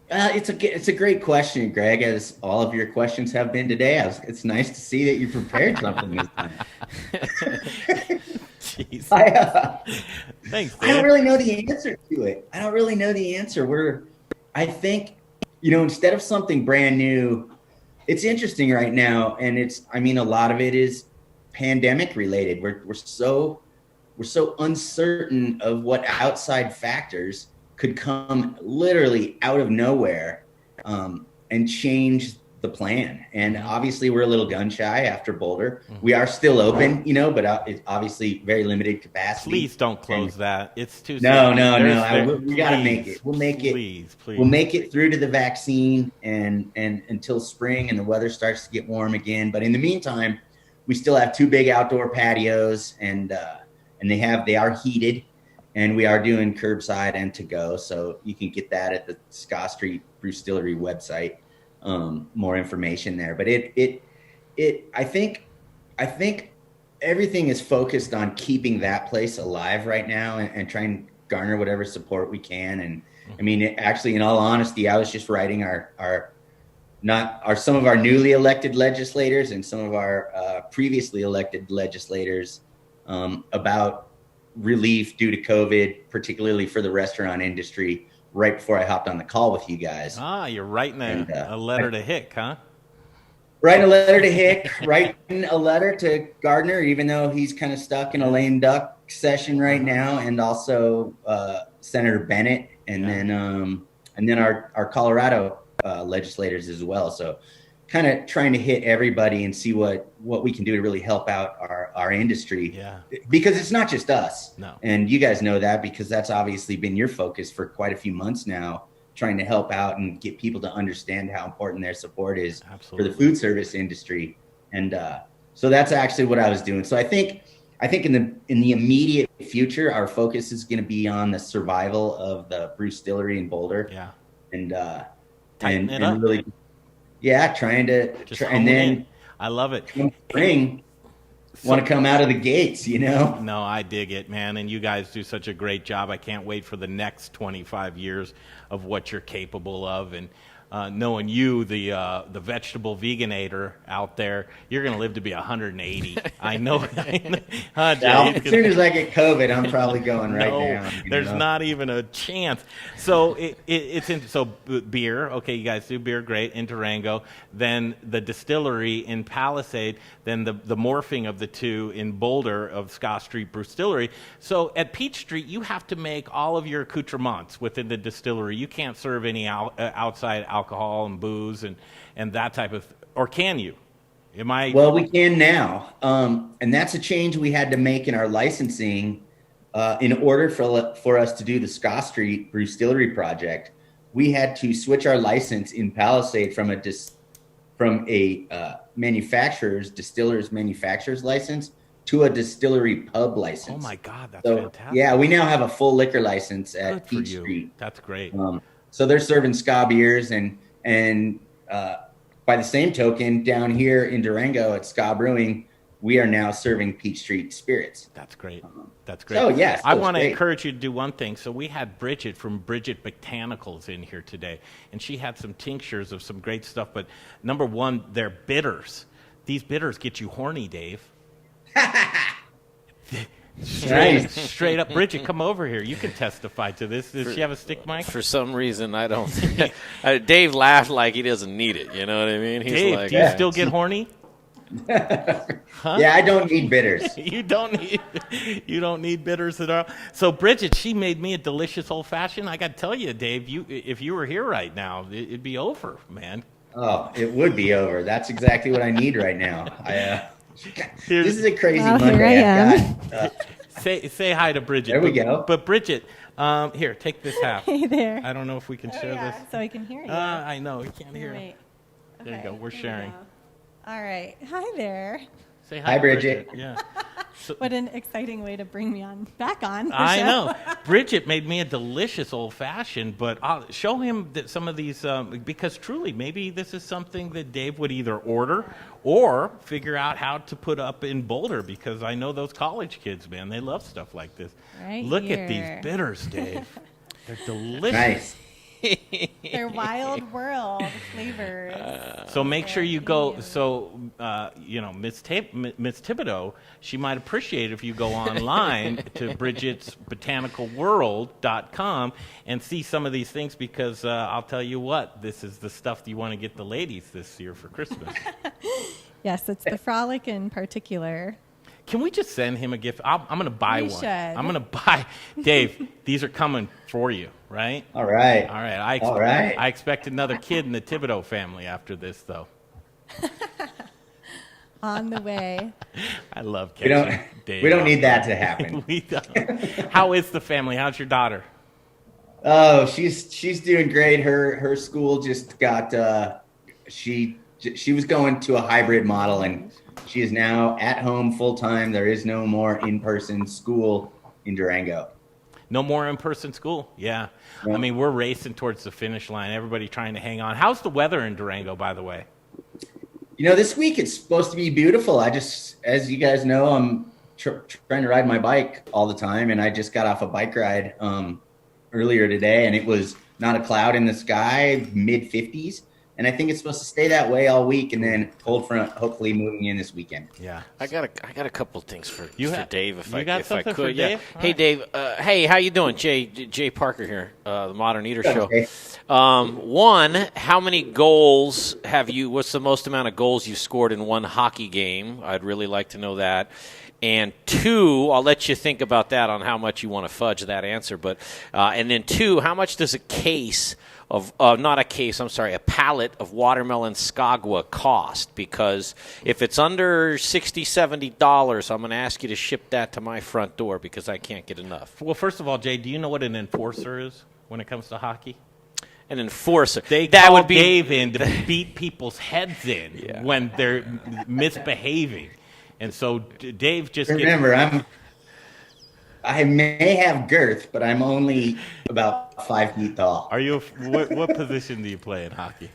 It's a great question, Greg, as all of your questions have been today. It's nice to see that you prepared something this time. Jeez. Thanks, Dave. I don't really know the answer to it. I don't really know the answer. I think, instead of something brand new, it's interesting right now, and a lot of it is pandemic related. We're so uncertain of what outside factors could come literally out of nowhere and change the plan. And obviously we're a little gun shy after Boulder. We are still open, but it's obviously very limited capacity. Please don't close that. It's too No. We got to make it. We'll make it. Please. We'll make it through to the vaccine and until spring and the weather starts to get warm again. But in the meantime, we still have 2 big outdoor patios, and they are heated. And we are doing curbside and to go, so you can get that at the Scott Street Brewstillery website. More information there, but I think everything is focused on keeping that place alive right now and trying to garner whatever support we can. And actually, in all honesty, I was just writing some of our newly elected legislators and some of our previously elected legislators about relief due to COVID, particularly for the restaurant industry, right before I hopped on the call with you guys. You're writing a letter to Hick, huh? Writing a letter to Hick, writing a letter to Gardner, even though he's kind of stuck in a lame duck session right now, and also Senator Bennett, and then our Colorado legislators as well. So kind of trying to hit everybody and see what we can do to really help out our industry. Yeah. Because it's not just us. No. And you guys know that, because that's obviously been your focus for quite a few months now, trying to help out and get people to understand how important their support is for the food service industry. And so that's actually what I was doing. So I think in the immediate future, our focus is going to be on the survival of the Brewstillery in Boulder. Yeah. And really, trying to and then I love it. Spring, want to come out of the gates, No, I dig it, man. And you guys do such a great job. I can't wait for the next 25 years of what you're capable of. And knowing you, the vegetable veganator out there, you're going to live to be 180. I know. Huh, Jay? Now, as soon as I get COVID, I'm probably going right down. There's not even a chance. So so beer. Okay, you guys do beer, great. In Durango, then the distillery in Palisade, then the morphing of the two in Boulder of Scott Street Brewstillery. So at Peach Street, you have to make all of your accoutrements within the distillery. You can't serve any outside alcohol and booze and that type of, or can you? Well, we can now, and that's a change we had to make in our licensing in order for us to do the Scott Street Brewstillery project. We had to switch our license in Palisade from a distiller's manufacturer's license to a distillery pub license. Oh my God, that's so, fantastic! Yeah, we now have a full liquor license at Good for Peach you. Street. That's great. So they're serving ska beers and by the same token, down here in Durango at Ska Brewing, we are now serving Peach Street spirits. That's great. That's great. Oh, yes. I want to encourage you to do one thing. So we had Bridget from Bridget Botanicals in here today, and she had some tinctures of some great stuff. But number one, they're bitters. These bitters get you horny, Dave. Straight up. Bridget, come over here. You can testify to this. Does she have a stick mic? For some reason, I don't. Dave laughed like he doesn't need it. You know what I mean? He's Dave, like, do you still get horny? Huh? Yeah, I don't need bitters. You don't need bitters at all. So Bridget, she made me a delicious old fashioned. I got to tell you, Dave, if you were here right now, it'd be over, man. Oh, it would be over. That's exactly what I need right now. This is a crazy Monday. Here I am. Say hi to Bridget. There we go. But Bridget, here, take this half. Hey there. I don't know if we can share this. So I can hear you. I know, you can't hear. Wait. There you go. We're sharing. All right. Hi there. Say hi, Bridget. Yeah. What an exciting way to bring me back on. I know. Bridget made me a delicious old fashioned, but I'll show him that some of these, because truly, maybe this is something that Dave would either order or figure out how to put up in Boulder, because I know those college kids, man, they love stuff like this. Right Look here. at these bitters, Dave. They're delicious. Nice. They're wild world flavors. So make sure you go. So Miss Thibodeau, she might appreciate if you go online to Bridget's botanicalworld.com and see some of these things, because I'll tell you what, this is the stuff that you want to get the ladies this year for Christmas. Yes, it's the Frolic in particular. Can we just send him a gift? I'm going to buy We one. should. I'm going to buy. Dave, these are coming for you, right? All right. All right. I expect another kid in the Thibodeau family after this, though. On the way. I love catching Dave. We don't need that to happen. We don't. How is the family? How's your daughter? Oh, she's doing great. Her school just got she was going to a hybrid model, and she is now at home full time. There is no more in-person school in Durango. No more in-person school. Yeah. I mean, we're racing towards the finish line. Everybody trying to hang on. How's the weather in Durango, by the way? This week it's supposed to be beautiful. As you guys know, I'm trying to ride my bike all the time, and I just got off a bike ride earlier today, and it was not a cloud in the sky, mid-50s. And I think it's supposed to stay that way all week, and then cold front hopefully moving in this weekend. Yeah, I got a couple things for Dave if I got something could. for Dave? Yeah. Hey Dave. Hey, how you doing? Jay Parker here, the Modern Eater Show. Okay. One, how many goals have you? What's the most amount of goals you scored in one hockey game? I'd really like to know that. And two, I'll let you think about that on how much you want to fudge that answer. But and then two, how much does a pallet of watermelon Skagwa cost? Because if it's under $60, $70, I'm going to ask you to ship that to my front door because I can't get enough. Well, first of all, Jay, do you know what an enforcer is when it comes to hockey? An enforcer. They call Dave in to beat people's heads in when they're misbehaving. And so Dave just remember, I may have girth, but I'm only about 5 feet tall. Are you? What position do you play in hockey?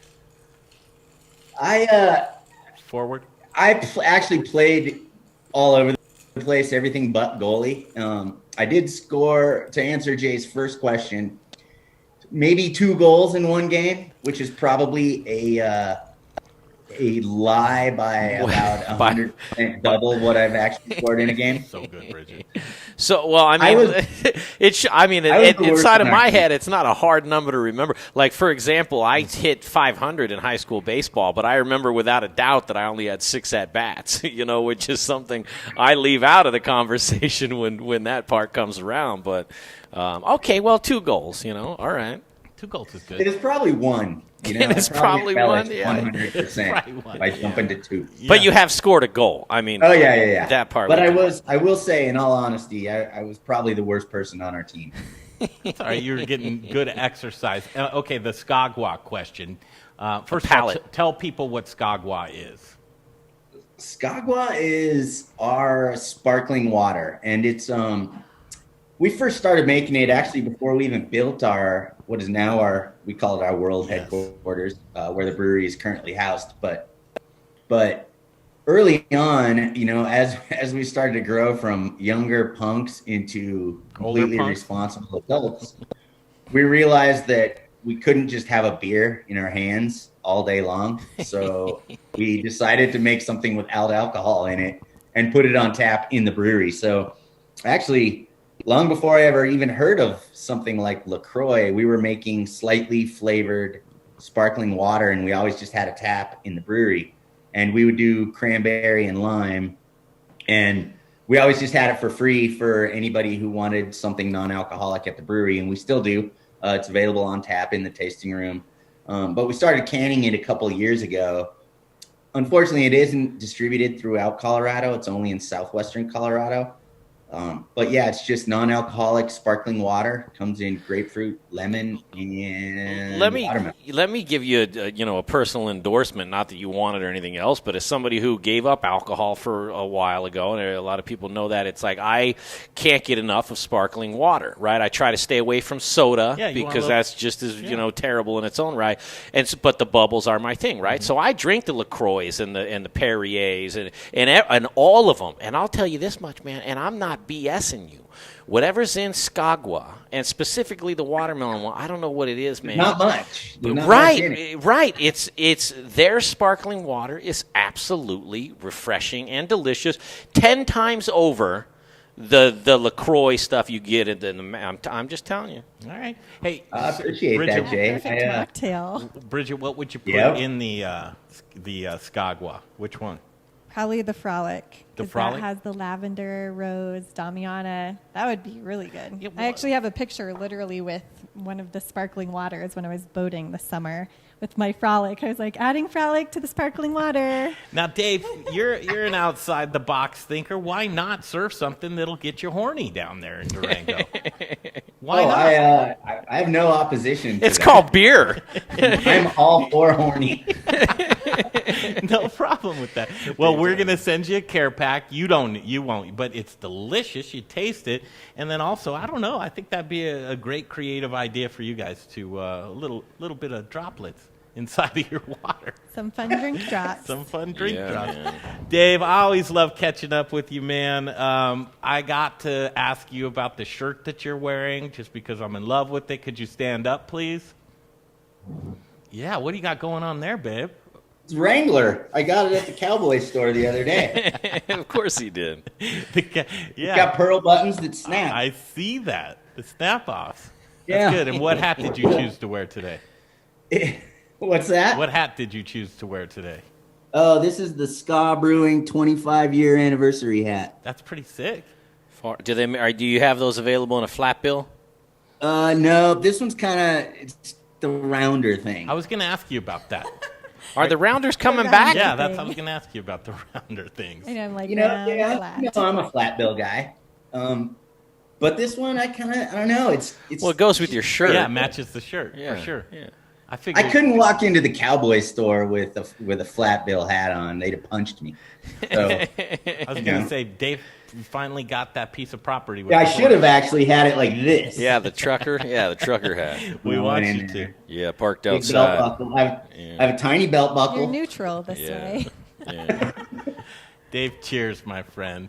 Forward. I actually played all over the place, everything but goalie. I did score, to answer Jay's first question. maybe 2 goals in one game, which is probably a lie by about 100% double what I've actually scored in a game. So good, Bridget. So, well, I mean, inside of my head, it's not a hard number to remember. Like, for example, I hit 500 in high school baseball, but I remember without a doubt that I only had 6 at-bats, which is something I leave out of the conversation when that part comes around. But, okay, well, 2 goals, all right. 2 goals is good. It is probably 1. It's probably 1, yeah. 100% by jumping to 2. But you have scored a goal. I mean, oh yeah. That part. But I will say, in all honesty, I was probably the worst person on our team. Sorry, you were getting good exercise. Okay, the Skagwa question. First of all, tell people what Skagwa is. Skagwa is our sparkling water, and it's we first started making it actually before we even built our what is now we call it our world headquarters, where the brewery is currently housed. But early on, as we started to grow from younger punks into completely responsible adults, we realized that we couldn't just have a beer in our hands all day long. So we decided to make something without alcohol in it and put it on tap in the brewery. So actually, long before I ever even heard of something like LaCroix, we were making slightly flavored sparkling water, and we always just had a tap in the brewery. And we would do cranberry and lime, and we always just had it for free for anybody who wanted something non-alcoholic at the brewery, and we still do. It's available on tap in the tasting room. But we started canning it a couple of years ago. Unfortunately, it isn't distributed throughout Colorado. It's only in southwestern Colorado. But yeah, it's just non-alcoholic sparkling water. Comes in grapefruit, lemon, and watermelon. Let me give you a personal endorsement. Not that you want it or anything else, but as somebody who gave up alcohol for a while ago, and a lot of people know that, it's like I can't get enough of sparkling water. Right? I try to stay away from soda because that's just as terrible in its own right. But the bubbles are my thing, right? Mm-hmm. So I drink the LaCroix and the Perriers and all of them. And I'll tell you this much, man. And I'm not BSing you. Whatever's in Skagwa, and specifically the watermelon one, I don't know what it is, man. Not much. Right. It's their sparkling water is absolutely refreshing and delicious. 10 times over the LaCroix stuff you get in the. I'm just telling you. All right. Hey, I appreciate Bridget, that, Jay. Perfect cocktail. Bridget, what would you put in the Skagwa? Which one? Probably the Frolic. The Frolic? That has the lavender, rose, Damiana. That would be really good. I actually have a picture literally with one of the sparkling waters when I was boating this summer with my Frolic. I was like, adding Frolic to the sparkling water. Now, Dave, you're an outside-the-box thinker. Why not serve something that'll get you horny down there in Durango? Why not? I have no opposition to It's called beer. I'm all for horny. No problem with that. Well, we're going to send you a care pack. You won't, but it's delicious. You taste it. And then also, I don't know, I think that'd be a great creative idea for you guys to a little bit of droplets inside of your water. Some fun drink drops. Some fun drink drops. Man. Dave, I always love catching up with you, man. I got to ask you about the shirt that you're wearing just because I'm in love with it. Could you stand up, please? Yeah, what do you got going on there, babe? It's Wrangler. I got it at the Cowboy store the other day. Of course he did. It's got pearl buttons that snap. I see that. The snap-offs. Yeah. That's good. And what hat did you choose to wear today? What's that? What hat did you choose to wear today? Oh, this is the Ska Brewing 25-year anniversary hat. That's pretty sick. Do you have those available in a flat bill? No, this one's it's the rounder thing. I was going to ask you about that. Are the rounders coming back? Yeah, I was going to ask you about the rounder things. And I'm like, I'm a flat bill guy. But this one, I don't know. It's well, it goes with your shirt. Yeah, it matches the shirt for sure. Yeah. I couldn't walk into the Cowboy store with a flat bill hat on. They'd have punched me. So, I was going to say, Dave finally got that piece of property. I should have actually had it like this. Yeah, the trucker hat. We want you to. Yeah, parked big outside. Belt buckle. I have a tiny belt buckle. You're neutral this way. Yeah. Dave, cheers, my friend.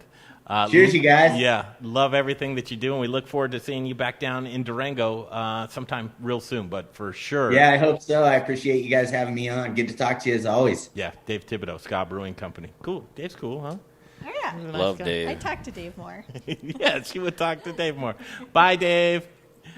Cheers, you guys. Yeah, love everything that you do, and we look forward to seeing you back down in Durango sometime real soon, but for sure. Yeah, I hope so. I appreciate you guys having me on. Good to talk to you as always. Yeah, Dave Thibodeau, Ska Brewing Company. Cool. Dave's cool, huh? Oh, yeah. He's a nice Love guy. Dave. I talk to Dave more. Yeah, she would talk to Dave more. Bye, Dave.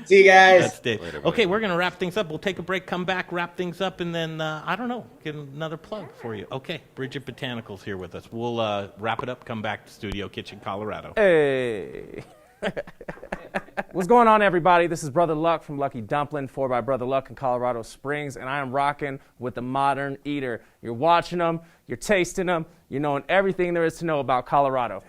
See you guys. That's Dave. Later, Okay, we're going to wrap things up. We'll take a break, come back, wrap things up, and then, I don't know, get another plug for you. Okay, Bridget Botanical's here with us. We'll wrap it up, come back to Studio Kitchen, Colorado. Hey. What's going on, everybody? This is Brother Luck from Lucky Dumpling, 4 by Brother Luck in Colorado Springs, and I am rocking with the Modern Eater. You're watching them, you're tasting them, you're knowing everything there is to know about Colorado.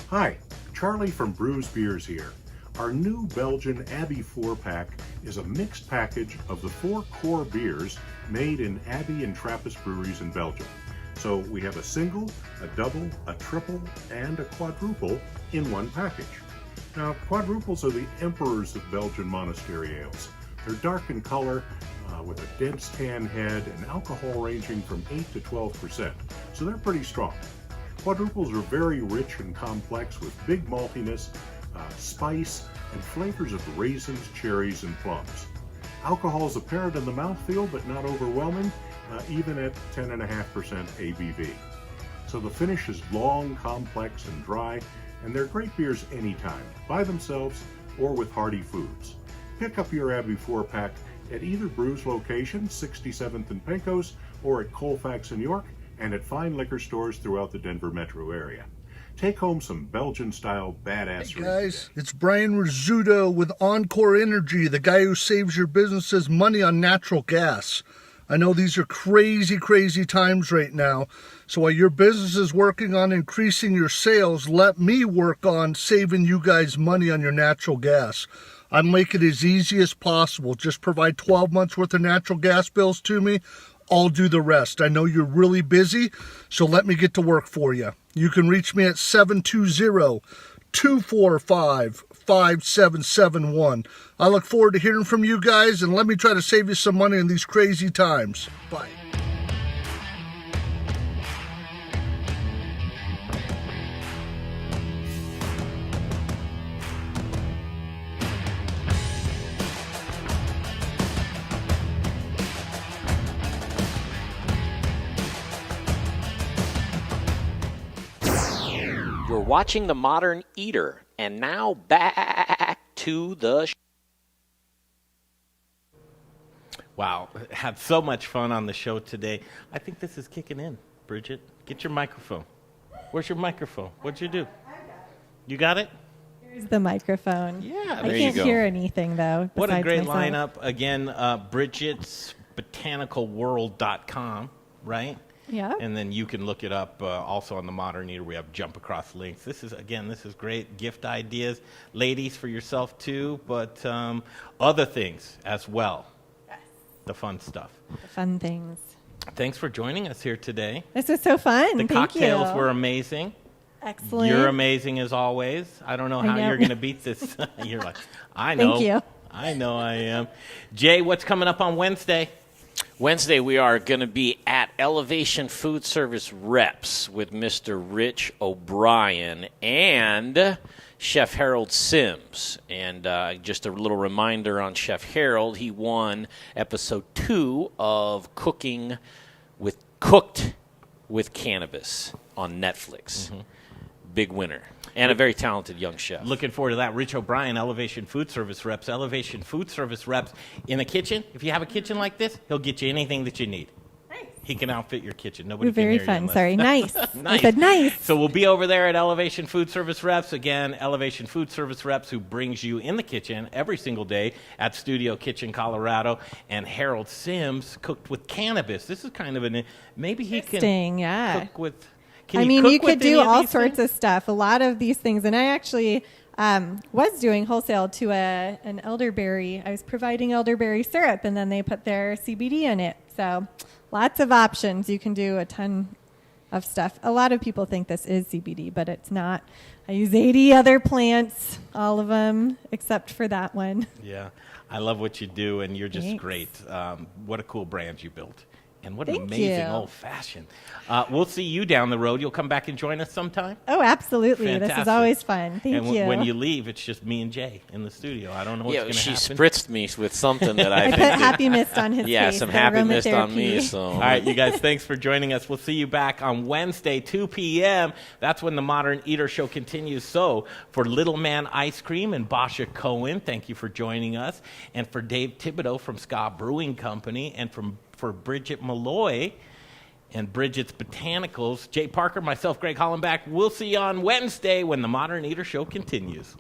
Hi, Charlie from Brews Beers here. Our new Belgian Abbey 4-pack is a mixed package of the 4 core beers made in Abbey and Trappist breweries in Belgium. So we have a single, a double, a triple, and a quadruple in one package. Now, quadruples are the emperors of Belgian monastery ales. They're dark in color, with a dense tan head and alcohol ranging from 8 to 12%, so they're pretty strong. Quadruples are very rich and complex with big maltiness, spice, and flavors of raisins, cherries, and plums. Alcohol is apparent in the mouthfeel, but not overwhelming, even at 10.5% ABV. So the finish is long, complex, and dry, and they're great beers anytime, by themselves or with hearty foods. Pick up your Abbey 4-pack at either Brews location, 67th and Pecos, or at Colfax in York, and at fine liquor stores throughout the Denver metro area. Take home some Belgian-style badass. Hey guys, it's Brian Rizzuto with Encore Energy, the guy who saves your businesses money on natural gas. I know these are crazy, crazy times right now, so while your business is working on increasing your sales, let me work on saving you guys money on your natural gas. I'll make it as easy as possible. Just provide 12 months worth of natural gas bills to me. I'll do the rest. I know you're really busy, so let me get to work for you. You can reach me at 720-245-5771. I look forward to hearing from you guys, and let me try to save you some money in these crazy times. Bye. You're watching The Modern Eater, and now back to the Wow, had so much fun on the show today. I think this is kicking in, Bridget. Get your microphone. Where's your microphone? What'd you do? You got it? Here's the microphone. Yeah, I can't hear anything, though. What a great myself. lineup. Again, Bridget's botanicalworld.com, right? Yeah. And then you can look it up also on the Modern Eater. We have jump across links. This is great. Gift ideas. Ladies, for yourself too, but other things as well. Yes. The fun stuff. The fun things. Thanks for joining us here today. This was so fun. The Thank cocktails you. were amazing. Excellent. You're amazing as always. I don't know how you're going to beat this. You're like, I know. Thank you. I know I am. Jay, what's coming up on Wednesday? Wednesday, we are going to be at Elevation Food Service Reps with Mr. Rich O'Brien and Chef Harold Sims. And just a little reminder on Chef Harold, he won episode 2 of Cooked with Cannabis on Netflix. Mm-hmm. Big winner. And a very talented young chef. Looking forward to that. Rich O'Brien, Elevation Food Service Reps. Elevation Food Service Reps in the kitchen. If you have a kitchen like this, he'll get you anything that you need. Nice. He can outfit your kitchen. Nobody We're can very hear fun. you unless- Sorry. Nice. Nice. I said nice. So we'll be over there at Elevation Food Service Reps. Again, Elevation Food Service Reps, who brings you in the kitchen every single day at Studio Kitchen, Colorado. And Harold Sims, Cooked with Cannabis. This is kind of maybe he can yeah. cook with... You could do all sorts of stuff. A lot of these things. And I actually was doing wholesale to an elderberry. I was providing elderberry syrup, and then they put their CBD in it. So lots of options. You can do a ton of stuff. A lot of people think this is CBD, but it's not. I use 80 other plants, all of them, except for that one. Yeah. I love what you do, and you're just Thanks. great. What a cool brand you built. And what an Thank amazing you. old-fashioned. We'll see you down the road. You'll come back and join us sometime? Oh, absolutely. Fantastic. This is always fun. Thank and you. When you leave, it's just me and Jay in the studio. I don't know what's going to she happen. spritzed me with something that I I think put Happy Mist on his yeah, face. some the Happy Mist on aromatherapy. me. So. All right, you guys, thanks for joining us. We'll see you back on Wednesday, 2 p.m. That's when the Modern Eater Show continues. So for Little Man Ice Cream and Basha Cohen, thank you for joining us. And for Dave Thibodeau from Ska Brewing Company, and for Bridget Molloy and Bridget's Botanicals, Jay Parker, myself, Greg Hollenbach, we'll see you on Wednesday when the Modern Eater Show continues.